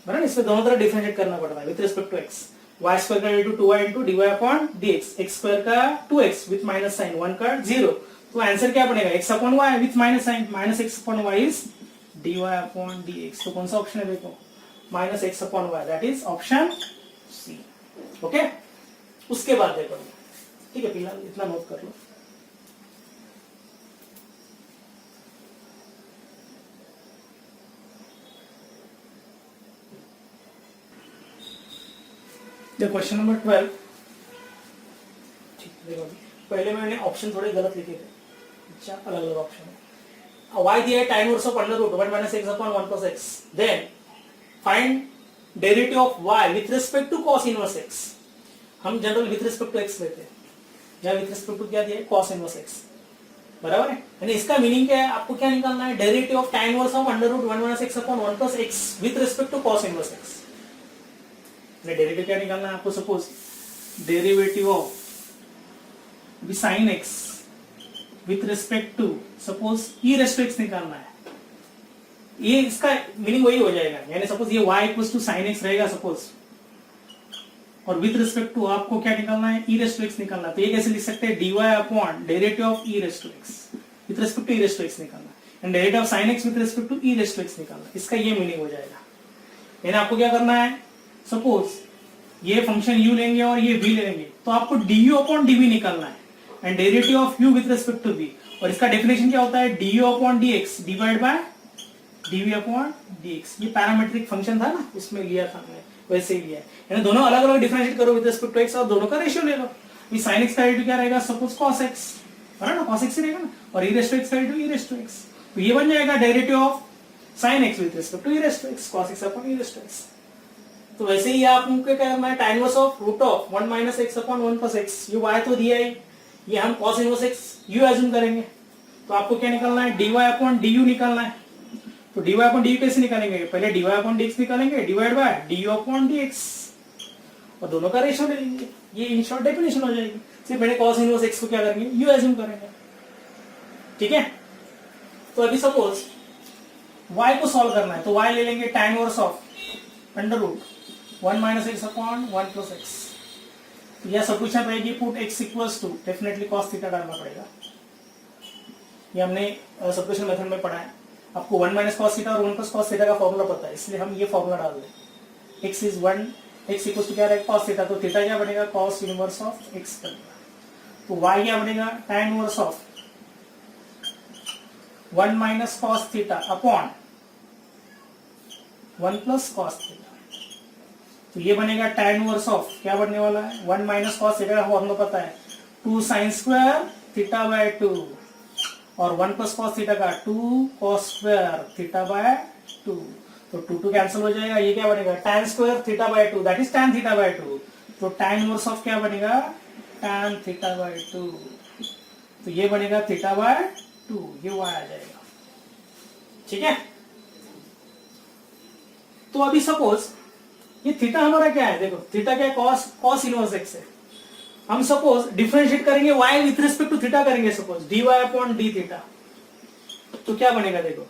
बराबर इसमें दोनों तरफ डिफरेंशिएट करना पड़ता है with respect to x y square का derivative 2y into dy upon dx x square का 2x विद माइनस साइन 1 का 0 तो आंसर क्या बनेगा x upon y with minus sign minus x upon y is dy upon dx तो कौन सा option है देखो minus x upon y that is option C okay उसके बाद देखो ठीक है फिलहाल इतना नोट कर लो क्वेश्चन नंबर 12 ठीक देखो पहले मैंने ऑप्शन थोड़े गलत लिखे थे अच्छा अलग अलग ऑप्शन है y दिया है tan inverse of under root 1 minus x upon 1 plus x then find derivative of y with respect to cos inverse x हम general with respect to x लेते हैं या विथ रिस्पेक्ट टू क्या दिया है cos इनवर्स x बराबर है यानी इसका मीनिंग क्या है आपको क्या निकालना है derivative of tan inverse of under root 1 minus x upon 1 plus x with respect to cos inverse x derivative क्या निकालना है आपको suppose derivative of sin x with respect to suppose e raised to x निकालना है, ये इसका meaning वही हो जाएगा, यानी सपोज ये y equal to sine x रहेगा सपोज, और विथ रिस्पेक्ट टू आपको क्या निकालना है, ई रेस्ट टू एक्स निकालना है। तो ये कैसे लिख सकते हैं, dy upon derivative of e raised to x with respect to e raised to x निकालना and derivative of sine x with respect to e raised to x निकालना, इसका ये मीनिंग हो जाएगा। यानी आपको क्या करना है, सपोज ये फंक्शन u लेंगे और ये v लेंगे, तो आपको du अपॉन dv निकालना है and derivative of u with respect to v, और इसका डेफिनेशन क्या होता है, du upon dx divide by dv upon dx। ये पैरामीट्रिक फंक्शन था ना, उसमें लिया था हमने, वैसे ही लिया है। यानी दोनों अलग अलग डिफरेंशिएट करो विद रिस्पेक्ट टू x और दोनों का रेशियो ले लो। ये sin x का डेरिवेटिव क्या रहेगा, सपोज cos x, है ना, cos x ही रहेगा ना, और e रेस्ट टू x का derivative e raised to x, तो ये बन जाएगा derivative of sin x with respect to e raised to x cos x upon e raised to x। तो वैसे ही आपको क्या करना है, tan inverse of root of 1 minus x upon 1 plus x, ये y तो दिया है, ये हम cos inverse x u assume करेंगे, तो आपको क्या निकालना है, dy अपॉन du निकालना है। तो dy अपॉन du कैसे निकालेंगे, पहले dy अपॉन dx निकालेंगे divide by du upon dx, और दोनों का रेशियो ले लेंगे, ये इन शॉर्ट डेफिनेशन हो जाएगी। सिर्फ पहले cos इनवर्स x को क्या करेंगे, u एज्यूम करेंगे, ठीक है। तो अभी सपोज y को सॉल्व करना है, तो y ले लेंगे tan inverse of under root 1 minus x upon 1 plus x, यह सब्स्टिट्यूशन रहेगी, put x equals to definitely cos theta डालना पड़ेगा, ये हमने सब्स्टिट्यूशन मेथड में पढ़ा है। आपको 1 माइनस cos थीटा और 1 प्लस cos थीटा का फॉर्मूला पता है, इसलिए हम ये फॉर्मूला डाल दें, x is 1, x equals to क्या रहेगा, cos थीटा, तो थीटा क्या बनेगा, cos इनवर्स ऑफ x बनेगा। तो y क्या बनेगा, tan inverse of 1 minus cos theta upon 1 plus cos theta, तो ये बनेगा tan इनवर्स ऑफ, क्या बनने वाला है, 1 माइनस cos थीटा का फॉर्मूला पता है, 2 sin स्क्वायर थीटा बाय 2, और 1 प्लस cos थीटा का 2 cos स्क्वायर थीटा बाय 2, तो 2 कैंसिल हो जाएगा, ये क्या बनेगा, tan square theta by 2 that is tan theta by 2, तो tan इनवर्स ऑफ क्या बनेगा, tan थीटा बाय 2, तो ये बनेगा थीटा बाय 2, ये y आ जाएगा, ठीक है। तो अभी सपोज ये थीटा हमारा क्या है, देखो थीटा क्या है, cos इनवर्स x है। हम सपोज डिफरेंशिएट करेंगे y with respect to theta करेंगे, suppose dy upon d theta, तो क्या बनेगा, देखो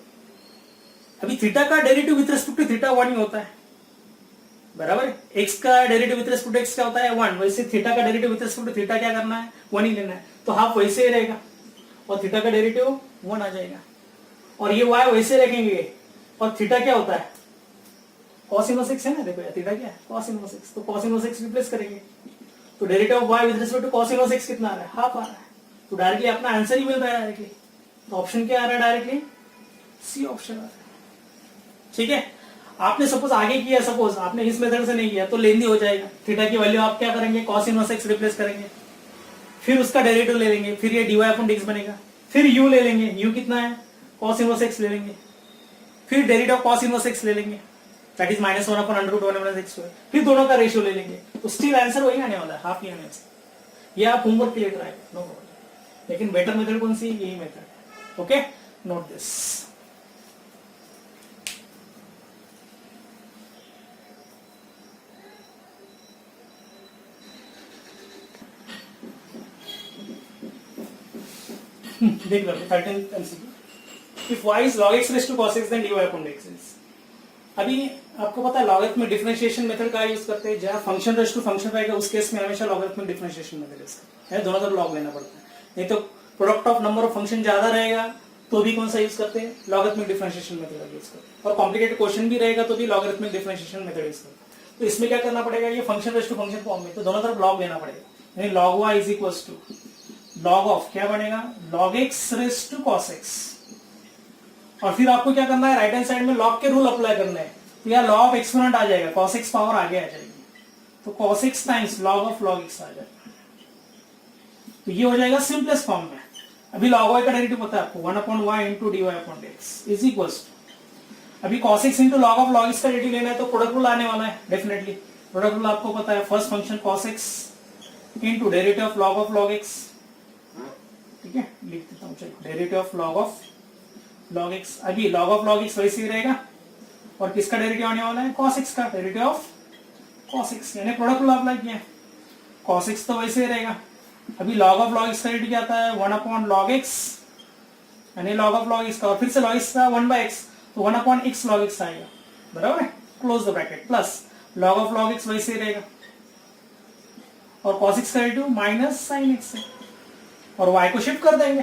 अभी थीटा का derivative with respect to theta 1 ही होता है, बराबर। x का derivative with respect to x क्या होता है, 1, वैसे थीटा का derivative with respect to theta क्या करना है, 1 ही लेना है, तो हाफ वैसे ही रहेगा और थीटा का डेरिवेटिव 1 आ जाएगा, और ये y वैसे रखेंगे, और थीटा क्या होता है, cos इनवर्स x है ना, देखो थीटा क्या है, cos इनवर्स x, तो cos इनवर्स x रिप्लेस करेंगे, तो derivative of y with respect to cos inverse x कितना आ रहा है, हाफ आ रहा है, तो डायरेक्टली अपना आंसर ही मिल रहा है डायरेक्टली, तो ऑप्शन क्या आ रहा है, डायरेक्टली सी ऑप्शन आ रहा है, ठीक है। आपने सपोज आगे किया, सपोज आपने इस मेथड से नहीं किया तो लेंदी हो जाएगा, थीटा की वैल्यू आप क्या करेंगे, cos इनवर्स x रिप्लेस करेंगे, फिर उसका डेरिवेटिव ले लेंगे, फिर ये dy अपॉन dx बनेगा, फिर u ले लेंगे, u कितना है, cos इनवर्स x ले लेंगे, फिर derivative of cos inverse x ले लेंगे, that is -1 upon under root 1 minus x square, फिर दोनों का रेशियो ले लेंगे, तो स्टिल आंसर वही आने वाला है, हाफ ही आने वाला है। ये आप होमवर्क के लिए ट्राई नो प्रॉब्लम, लेकिन बेटर मेथड कौन सी, यही मेथड है, ओके, नोट दिस। देख लो 13th MCQ, if y is log x raised to cos x then dy upon dx is, अभी आपको पता है लॉगरिथमिक डिफरेंशिएशन मेथड का यूज करते हैं, जहां फंक्शन रेस्ट टू फंक्शन रहेगा उस केस में हमेशा लॉगरिथमिक डिफरेंशिएशन मेथड यूज करते हैं, दोनों तरफ लॉग लेना पड़ता है, नहीं तो product of number of function ज्यादा रहेगा तो भी कौन सा यूज करते हैं, लॉगरिथमिक डिफरेंशिएशन मेथड का यूज करते हैं, और कॉम्प्लिकेटेड क्वेश्चन भी रहेगा तो भी लॉगरिथमिक डिफरेंशिएशन मेथड यूज करते हैं। तो इसमें क्या करना पड़ेगा, ये function raised to function form में, तो दोनों तरफ लॉग लेना पड़ेगा, यानी log y is equal to log of क्या बनेगा, log x raised to cos x, और फिर आपको क्या करना है, राइट हैंड साइड में log के रूल अप्लाई करना है, तो यहाँ log एक्सपोनेंट आ जाएगा, cos x पावर आगे आ जाएगी, तो cos x times log of log x आ जाएगा, तो ये हो जाएगा सिंपलेस्ट फॉर्म में। अभी log y का डेरिवेटिव पता है आपको, 1 upon y into dy upon dx is equals to, अभी cos x into log of log x का डेरिवेटिव लेना है तो प्रोडक्ट रूल आने वाला है, डेफिनेटली प्रोडक्ट रूल आपको पता है, first function cos x into derivative of log x, ठीक है, लिख देता हूँ, चलो डेरिवेटिव ऑफ log x, अभी log ऑफ log x वैसे ही रहेगा, और किसका डेरिवेटिव आने वाला है, cos x का, डेरिवेटिव ऑफ cos x, यानी प्रोडक्ट रूल अप्लाई किया, cos x तो वैसे ही रहेगा, अभी log ऑफ log x का रेडियो क्या आता है 1 अपॉन log x, यानी log ऑफ log x का, और फिर से log x का 1 by x, तो 1 अपॉन x log x आएगा, बराबर है, close the bracket, plus log of log x वैसे ही रहेगा, और cos x का रेडियो माइनस sin x है, और y को शिफ्ट कर देंगे,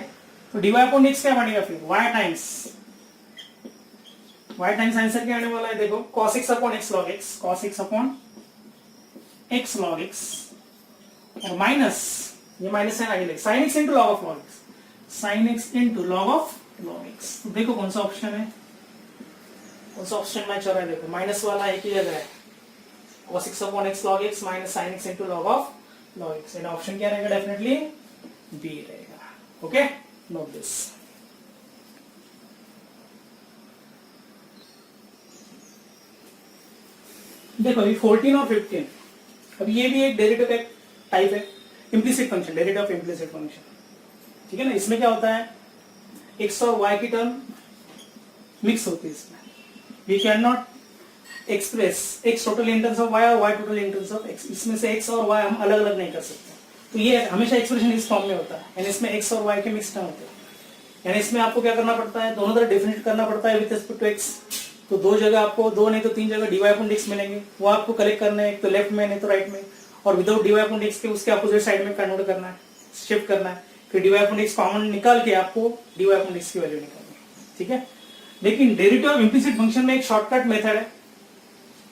तो dy अपॉन x क्या बनेगा फिर y टाइम्स आंसर क्या आने वाला है, देखो cos x upon x log x, cos x upon x log x, और माइनस, ये माइनस साइन आगे लेंगे, sin x into log of log x, sin x into log of log x, तो देखो कौन सा ऑप्शन है, कौन सा ऑप्शन मैच हो रहा है, देखो माइनस वाला एक ही जगह है, cos x upon x log x minus sin x into log of log x, यानी ऑप्शन क्या रहेगा, डेफिनेटली बी रहेगा, ओके, नोट दिस। देखो अभी 14 और 15, अब ये भी एक डेरिवेटिव का टाइप है, implicit function, derivative of implicit function, ठीक है ना। इसमें क्या होता है, x और y की टर्म मिक्स होती है, इसमें we can not express x total in terms of y और y total in terms of x, इसमें से x और y हम अलग अलग नहीं कर सकते, तो ये हमेशा एक्सप्रेशन इस फॉर्म में होता है, यानी इसमें x और y के मिक्स टर्म होते हैं, यानी इसमें आपको क्या करना पड़ता है, दोनों तरफ डिफरेंशिएट करना पड़ता है विद रिस्पेक्ट टू x, तो दो जगह आपको, दो नहीं तो तीन जगह dy अपॉन dx मिलेंगे, वो आपको कलेक्ट करना है, एक तो लेफ्ट में नहीं तो राइट में, और विदाउट dy अपॉन dx के उसके अपोजिट साइड में कन्वर्ट करना है, शिफ्ट करना है, फिर dy अपॉन dx कॉमन निकाल के आपको dy अपॉन dx की वैल्यू निकालनी है, ठीक है। लेकिन डेरिवेटिव ऑफ इम्प्लिसिट फंक्शन में एक शॉर्टकट मेथड है,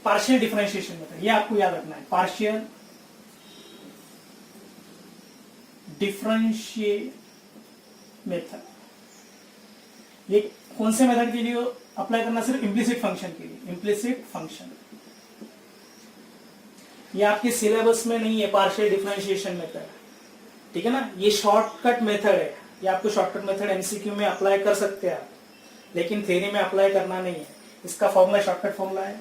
पार्शियल डिफरेंशिएशन मेथड, ये आपको याद रखना है, पार्शियल डिफरेंशिएट मेथड, ये कौन से मेथड के लिए अप्लाई करना, सिर्फ इम्प्लिसिट फंक्शन के लिए, इम्प्लिसिट फंक्शन, ये आपके सिलेबस में नहीं है पार्शियल डिफरेंशिएशन मेथड, ठीक है ना, ये शॉर्टकट मेथड है, ये आपको शॉर्टकट मेथड एमसीक्यू में अप्लाई कर सकते हैं आप, लेकिन थ्योरी में अप्लाई करना नहीं है। इसका फॉर्मूला, शॉर्टकट फॉर्मूला है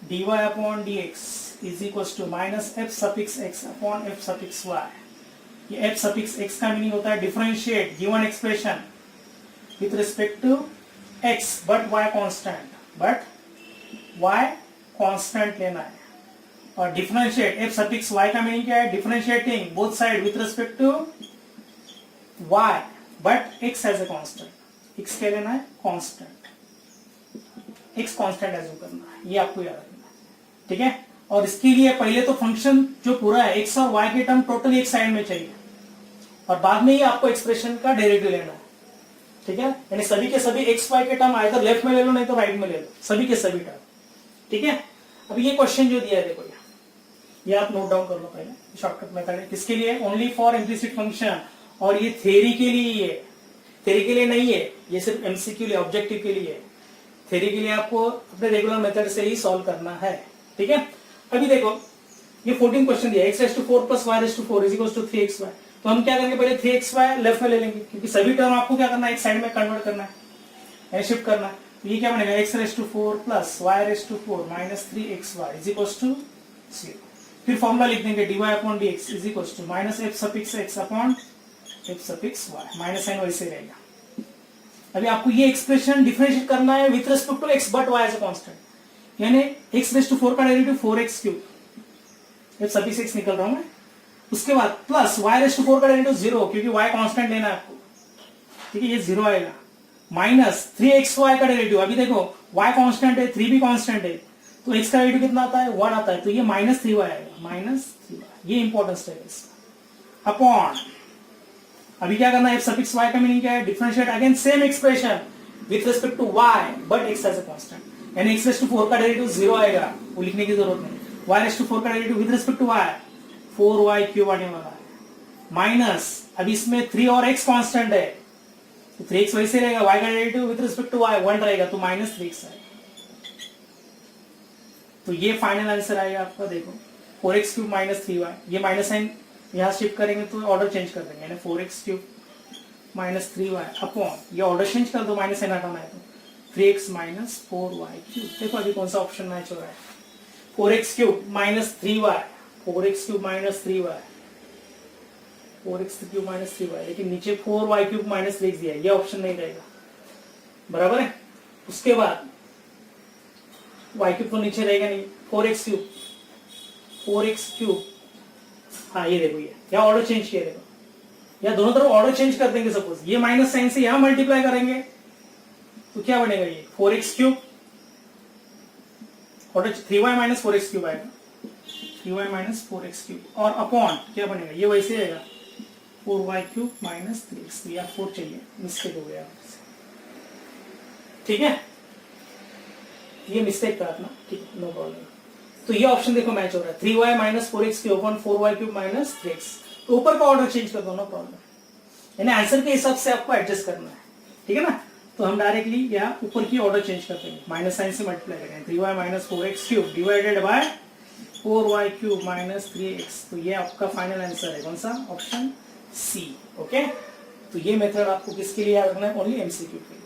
dy upon dx is equals to minus f suffix x upon f suffix y, ये f सफिक्स x का मीनिंग होता है differentiate given expression with respect to x but y constant, but y constant लेना है, और differentiate f suffix y का meaning क्या है, differentiating both side with respect to y but x as a constant, x क्या लेना है, constant, x constant assume करना है, ये आपको याद रखना है, ठीक है। और इसके लिए पहले तो फंक्शन जो पूरा है x और y के टर्म टोटली एक साइड में चाहिए, और बाद में ही आपको एक्सप्रेशन का डेरिवेटिव लेना है, ठीक है, यानी सभी के सभी x y के टर्म आइदर लेफ्ट में ले लो नहीं तो राइट में ले लो, सभी के सभी टर्म, ठीक है। अब ये क्वेश्चन जो दिया है देखो, ये आप नोट डाउन कर लो पहले, शॉर्टकट मेथड है, किसके लिए, ओनली फॉर इम्प्लिसिट फंक्शन, और ये थ्योरी के लिए है, थ्योरी के लिए नहीं है, ये सिर्फ एमसीक्यू लिए, ऑब्जेक्टिव के लिए है, थ्योरी के लिए आपको अपने रेगुलर मेथड से ही सॉल्व करना है, ठीक है। अभी देखो ये 14 क्वेश्चन दिया, x⁴ plus y⁴ is equals to 3xy, तो हम क्या करेंगे, पहले 3xy लेफ्ट में ले लेंगे, क्योंकि सभी टर्म आपको क्या करना है, एक साइड में कन्वर्ट करना है, शिफ्ट करना है, तो ये क्या बनेगा, x⁴ plus y⁴ minus 3xy is equals to 0, फिर फॉर्मूला लिख देंगे dy upon dx is equals to minus f suffix x upon f suffix y, minus sign वैसे रहेगा। अभी आपको ये एक्सप्रेशन डिफरेंशिएट करना है with respect to x but y as a constant, यानी x⁴ का derivative 4x3, f suffix x निकल रहा हूं मैं, उसके बाद प्लस y⁴ का डेरिवेटिव 0, क्योंकि y कांस्टेंट लेना है आपको, ठीक है, ये 0 आएगा, माइनस 3xy का डेरिवेटिव, अभी देखो y कांस्टेंट है, 3 भी कांस्टेंट है, तो x का डेरिवेटिव कितना आता है, 1 आता है, तो ये -3y आएगा, -3y, ये इंपॉर्टेंस है इसका, अपॉन अभी क्या करना है, f सफिक्स y का मीनिंग क्या है, differentiate again same expression with respect to y but x as a constant, यानी x⁴ का डेरिवेटिव 0 आएगा, वो लिखने की जरूरत नहीं, y⁴ का derivative with respect to y 4y³ आने वाला है, माइनस अभी इसमें 3 और x कांस्टेंट है, तो 3x वैसे रहेगा, y का derivative with respect to y 1 रहेगा, तो -3x आएगा, तो ये फाइनल आंसर आएगा आपका, देखो 4x³ माइनस 3y, ये माइनस साइन यहाँ शिफ्ट करेंगे तो ऑर्डर चेंज कर देंगे, यानी 4x³ माइनस 3y अपॉन, ये ऑर्डर चेंज कर दो, माइनस साइन हटाना है तो 3x माइनस 4y³, देखो अभी कौन सा ऑप्शन मैच हो रहा है, 4x³ minus 3y, 4x³ minus 3y, 4x³ minus 3y, लेकिन नीचे 4y³ माइनस 3x दिया है, ये ऑप्शन नहीं रहेगा, बराबर है। उसके बाद y³ तो नीचे रहेगा नहीं, 4x³ हाँ ये देखो, ये या ऑर्डर चेंज किया देखो, या दोनों तरफ ऑर्डर चेंज कर देंगे। सपोज ये माइनस साइन से यहां मल्टीप्लाई करेंगे तो क्या बनेगा, ये 4x cube, order 3y minus 4x cube आएगा, 3y माइनस 4x क्यूब, और अपॉन क्या बनेगा, ये वैसे आएगा 4y क्यूब माइनस 3x, या 4 चाहिए, मिस्टेक हो गया, ठीक है, ये मिस्टेक था अपना, ठीक है, नो प्रॉब्लम। तो ये ऑप्शन देखो मैच हो रहा है, 3y minus 4x cube upon 4y cube minus 3x, तो ऊपर का ऑर्डर चेंज कर दो, नो प्रॉब्लम, यानी आंसर के हिसाब से आपको एडजस्ट करना है, ठीक है ना। तो हम डायरेक्टली यहाँ ऊपर की ऑर्डर चेंज करते हैं, माइनस साइन से मल्टीप्लाई करेंगे, 3y minus 4x cube divided by 4y cube minus 3x, तो ये आपका फाइनल आंसर है, कौन सा, ऑप्शन सी, ओके। तो ये मेथड आपको किसके लिए याद रखना है, ओनली एमसीक्यू के लिए,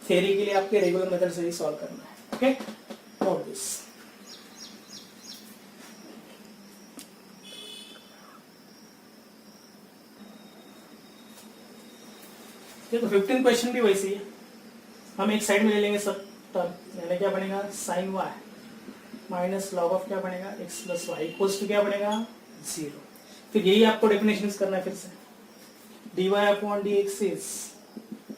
थ्योरी के लिए आपके रेगुलर मेथड से ही सॉल्व करना है, ओके, नोट दिस। तो 15 क्वेश्चन भी वैसे ही है, हम एक साइड में ले लेंगे सब टर्म, यानी क्या बनेगा, sine y minus log of क्या बनेगा, x plus y equals to क्या बनेगा, 0। फिर यही आपको डेफिनेशन करना है फिर से, dy upon dx is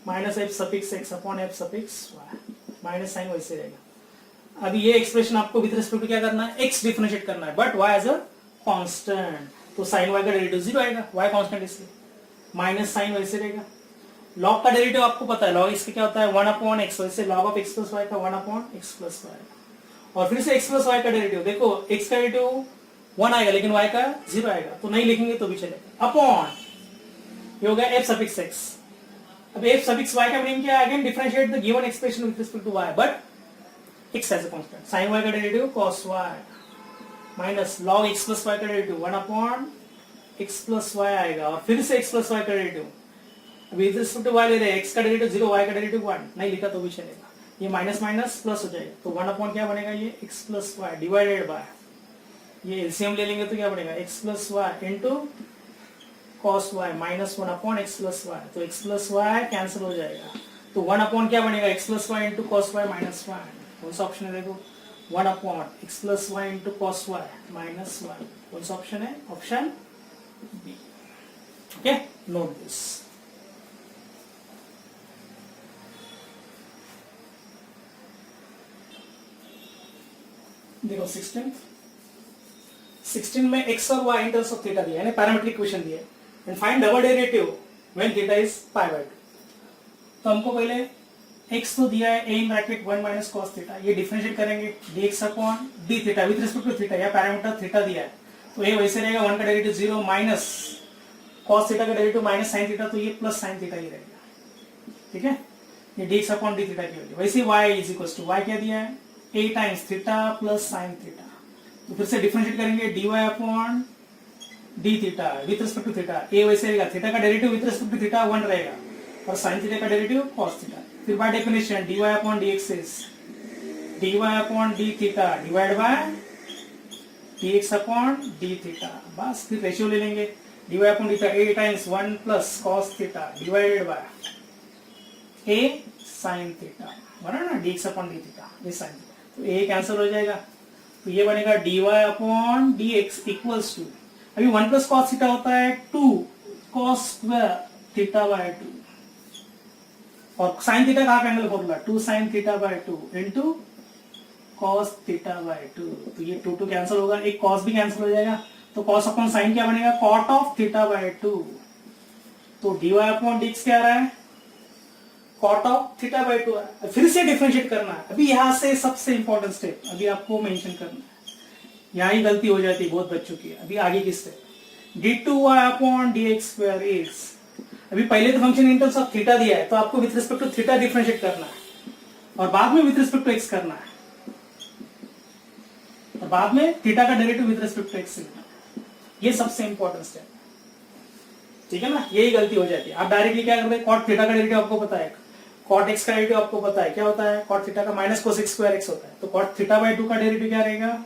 minus f suffix x upon f suffix y, minus sign वैसे रहेगा। अभी ये एक्सप्रेशन आपको विद रिस्पेक्ट टू क्या करना है, x डिफरेंशिएट करना है, but y as a constant, तो साइन y का डेरिवेटिव 0 आएगा, y कांस्टेंट इसलिए, माइनस साइन वैसे रहेगा। लॉग का डेरिवेटिव आपको पता है, लॉग इसका क्या होता है 1 अपॉन एक्स, वैसे log of x plus y का 1 अपॉन एक्स प्लस वाई, और फिर से एक्स प्लस वाई का डेरिवेटिव देखो, एक्स का डेरिवेटिव 1 आएगा लेकिन वाई का 0 आएगा, तो नहीं लिखेंगे तो भी चलेगा, अपॉन ये हो गया एफ सफिक्स एक्स। अब एफ सफिक्स वाई का मीनिंग क्या है, again differentiate the given expression with respect to y, but x as a constant, sine y का derivative cos y minus log x plus y का derivative 1 upon x plus y आएगा, और फिर से x plus y का derivative, with respect to y ले रहे हैं, एक्स का डेरिवेटिव 0, वाई का डेरिवेटिव 1, नहीं लिखा तो भी चलेगा, ये माइनस माइनस प्लस हो जाएगा, तो 1 अपॉन क्या बनेगा, ये x plus y divided by, ये एलसीएम ले लेंगे तो क्या बनेगा, x plus y into cos y minus 1 upon x plus y, तो एक्स प्लस वाई कैंसिल हो जाएगा, तो 1 अपॉन क्या बनेगा, x plus y into cos y minus y, कौन सा ऑप्शन है देखो, 1 upon x plus y into cos y minus y, कौन सा ऑप्शन है, option B, okay, note this. देखो 16 में x और y in terms of theta दिया है, पैरामीट्रिक इक्वेशन दिया है, and find double derivative when theta is pi by 2। तो हमको पहले x तो दिया है a in bracket 1 minus cos theta, ये डिफरेंशिएट करेंगे dx upon d theta with respect to theta, या पैरामीटर थीटा दिया है, तो ये वैसे रहेगा, 1 का डेरिवेटिव 0 माइनस cos थीटा का डेरिवेटिव माइनस sin थीटा, तो ये प्लस sin थीटा ही रहेगा, ठीक है, ये dx अपॉन d थीटा की वैल्यू। वैसे y is equals to y क्या दिया है, a times theta plus sine theta, तो फिर से डिफरेंशिएट करेंगे dy upon d theta with respect to theta, a वैसे रहेगा, थीटा का derivative with respect to theta 1 रहेगा, और साइन थीटा का डेरिवेटिव cos थीटा, फिर by definition dy upon dx is dy upon d theta divide by dx upon d theta, बस फिर ratio ले लेंगे, dy upon d theta a times 1 plus cos theta divided by a sin theta, बना ना, dx upon d theta, ये sin theta, तो a cancel हो जाएगा, तो ये बनेगा dy upon dx equals to, अभी 1 प्लस cos थीटा होता है 2 cos स्क्वायर थीटा बाय 2, और sin थीटा का angle formula 2 sin theta by 2 into cos theta by 2, तो ये 2 कैंसिल होगा, एक cos भी कैंसिल हो जाएगा, तो cos अपॉन sin क्या बनेगा, cot ऑफ थीटा बाय 2, तो dy अपॉन dx क्या आ रहा है, cot ऑफ थीटा बाय 2 है, फिर से डिफरेंशिएट करना है। अभी यहां से सबसे इंपॉर्टेंट स्टेप अभी आपको मेंशन करना है, यहां ही गलती हो जाती है बहुत बच्चों की, अभी आगे की step d2y upon dx square is, अभी पहले तो function in terms of theta दिया है, तो आपको with respect to theta differentiate करना है, और बाद में विद रिस्पेक्ट टू x करना है, और बाद में थीटा का derivative with respect to x लिखना है, ये सबसे इंपॉर्टेंट स्टेप, ठीक है ना, यही गलती हो जाती है। आप डायरेक्टली क्या करते हैं, cot थीटा का डेरिवेटिव आपको पता है, cot x का डेरिवेटिव आपको पता है क्या होता है, cot थीटा का minus cos x square x होता है, तो cot थीटा बाय 2 का डेरिवेटिव क्या रहेगा,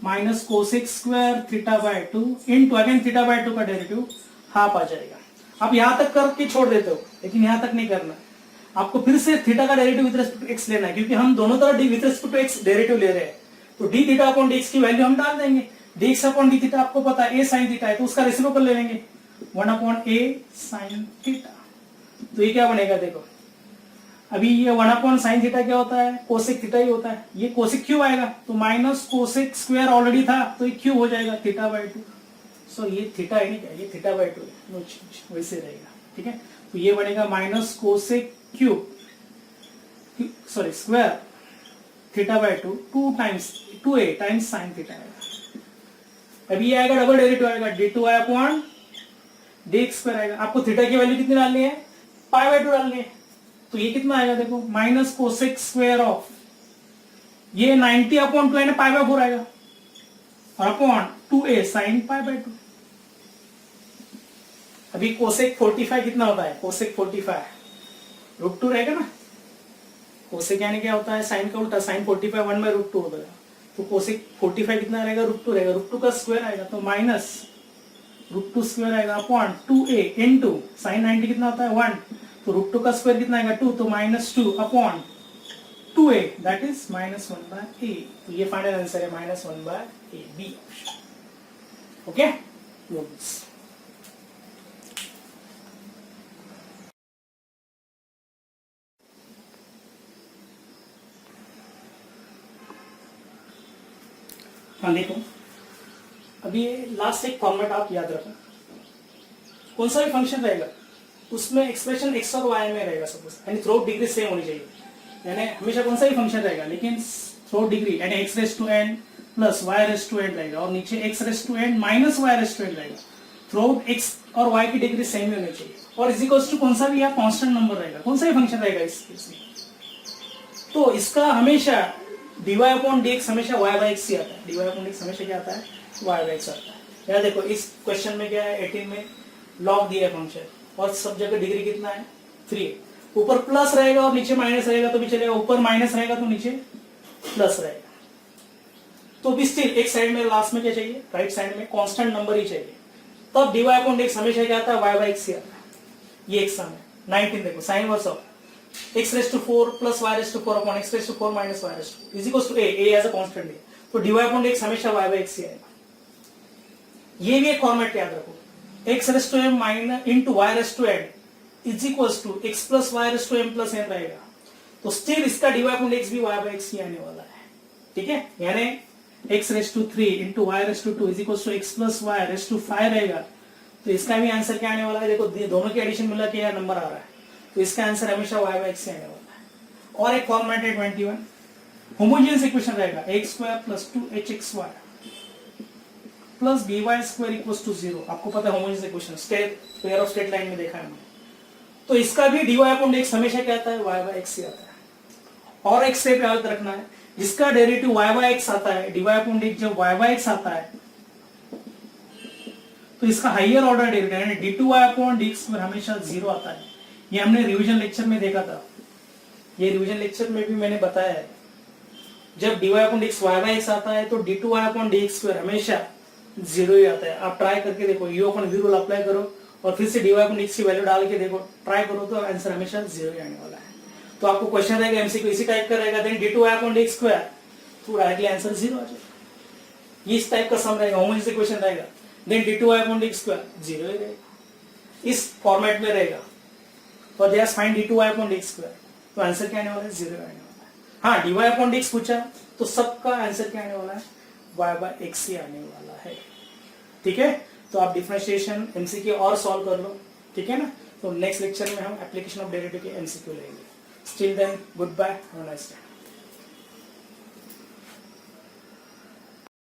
minus cos x square theta by 2 into again theta by 2 का डेरिवेटिव हाफ आ जाएगा। आप यहां तक करके छोड़ देते हो, लेकिन यहां तक नहीं करना, आपको फिर से थीटा का derivative with respect to x लेना है, क्योंकि हम दोनों तरफ with respect to x derivative ले रहे हैं, तो d थीटा अपॉन dx की वैल्यू हम डाल देंगे, dx अपॉन डी थीटा आपको पता है a sin थीटा है, तो उसका रेसिप्रोकल ले लेंगे 1 अपॉन a sin थीटा। तो ये क्या बनेगा देखो, अभी ये 1 अपॉन साइन थीटा क्या होता है, कोसेक थीटा ही होता है, ये कोसेक क्यों आएगा, तो माइनस कोसेक स्क्वायर ऑलरेडी था तो ये क्यों हो जाएगा थीटा बाई 2। सो ये थीटा है नहीं क्या, ये थीटा बाई 2 है, नो चेंज, वैसे रहेगा। ठीक है, तो ये बनेगा minus cosec cube sorry square theta by 2 times 2a times sine theta आएगा। अभी ये आएगा डबल डेरिवेटिव आएगा d2i अपॉन dx स्क्वायर आएगा। आपको थीटा की वैल्यू कितनी डालनी है, पाई बाई 2 डालनी है, तो ये कितना आएगा देखो माइनस कोसेक स्क्वायर ऑफ ये 90 अपॉन 2 पाई बाई 4 आएगा और upon 2a sine pi by 2। अभी कोसेक 45 कितना होता है, कोसेक 45 रूट 2 रहेगा ना, कोसेक यानी क्या होता है साइन का उल्टा, साइन 45 1 बाई रूट 2 होगा, तो कोसेक 45 कितना रहेगा, रूट 2 रहेगा, रूट 2 का स्क्वायर आएगा तो माइनस रूट 2 स्क्वायर आएगा अपॉन 2a इनटू साइन 90 कितना होता है 1, तो रूट 2 का स्क्वायर कितना आएगा 2, तो minus 2 upon 2a that is minus 1 by a। तो ये फाइनल आंसर है minus 1 by a, B option. Okay, हाँ देखो अभी ये लास्ट एक फॉर्मेट आप याद रखो, कौन सा भी फंक्शन रहेगा उसमें एक्सप्रेशन x और y में रहेगा सपोज, यानी थ्रो डिग्री सेम होनी चाहिए, यानी हमेशा कौन सा भी फंक्शन रहेगा लेकिन थ्रो डिग्री यानी x raise to n plus y raise to n रहेगा और नीचे x raise to n minus y raise to n रहेगा। थ्रो x और y की डिग्री सेम ही होनी चाहिए और इज इक्वल्स टू कौन सा भी यहाँ कांस्टेंट नंबर रहेगा, कौन सा भी फंक्शन रहेगा इस केस में, तो इसका हमेशा dy अपॉन dx हमेशा y बाई x ही आता है, dy अपॉन dx हमेशा क्या आता है, y बाई x आता है। यार देखो इस क्वेश्चन में क्या है, 18 में लॉग दिया है फंक्शन और सब जगह डिग्री कितना है 3, ऊपर प्लस रहेगा और नीचे माइनस रहेगा तो भी चलेगा, ऊपर माइनस रहेगा तो नीचे प्लस रहेगा, तो भी स्टिल एक साइड में लास्ट में क्या चाहिए, राइट साइड में कांस्टेंट नंबर ही चाहिए, तब dy अपॉन dx हमेशा क्या आता है, y बाई x ही आता है। ये एग्जाम है 19 देखो sine inverse of x raise to 4 plus y raise to 4 upon x raise to 4 minus y raise to is equals to a as a constant है, तो dy अपॉन dx हमेशा y by x ही आएगा। ये भी एक format याद रखो, x raise to m minus into y raise to n is equals to x plus y raise to m plus n रहेगा, तो स्टिल इसका dy अपॉन dx भी y बाई x ही आने वाला है। ठीक है, यानी x raise to 3 into y raise to 2 is equals to x plus y raise to 5 रहेगा, तो इसका भी आंसर क्या आने वाला है, देखो दोनों के एडिशन मिला के यह नंबर आ रहा है, तो इसका आंसर हमेशा y बाई x से आने वाला है। और एक फॉर्मेट है 21 होमोजेनियस इक्वेशन रहेगा x square plus 2hxy plus by square equals to 0, आपको पता है homogeneous equation state pair of straight line में देखा है हमने, तो इसका भी dy अपॉन dx हमेशा क्या आता है, y बाई x ही आता है। और एक स्टेप याद रखना है, जिसका डेरिवेटिव y बाई x आता है, dy अपॉन dx जब y बाई x आता है तो इसका हायर ऑर्डर डेरिवेटिव यानी d2y अपॉन dx हमेशा 0 आता है। ये हमने रिवीजन लेक्चर में देखा था, ये रिवीजन लेक्चर में भी मैंने बताया है, जब dy upon dx y by x आता है तो d2y अपॉन dx स्क्वायर हमेशा 0 ही आता है। आप ट्राई करके देखो, u upon v rule apply करो और फिर से dy अपॉन dx की वैल्यू डाल के देखो, ट्राई करो तो आंसर हमेशा 0 ही आने वाला है। तो आपको क्वेश्चन रहेगा एमसीक्यू इसी टाइप का रहेगा, then d2y upon dx square, तो डायरेक्टली आंसर 0 आ जाएगा। इस टाइप का सम रहेगा, होमोजेनियस इक्वेशन रहेगा, then d2y upon dx square 0 ही रहेगा, इस फॉर्मेट में रहेगा। और just find d2y upon dx square, तो आंसर क्या आने वाला है, 0 आने वाला है। हाँ, dy अपॉन dx पूछा तो सबका आंसर क्या आने वाला है, y बाई x ही आने वाला है। ठीक है, तो आप डिफरेंशिएशन एमसीक्यू और सॉल्व कर लो, ठीक है ना। तो नेक्स्ट लेक्चर में हम एप्लीकेशन ऑफ डेरिवेटिव के एमसीक्यू लेंगे। Still then goodbye, have a nice day.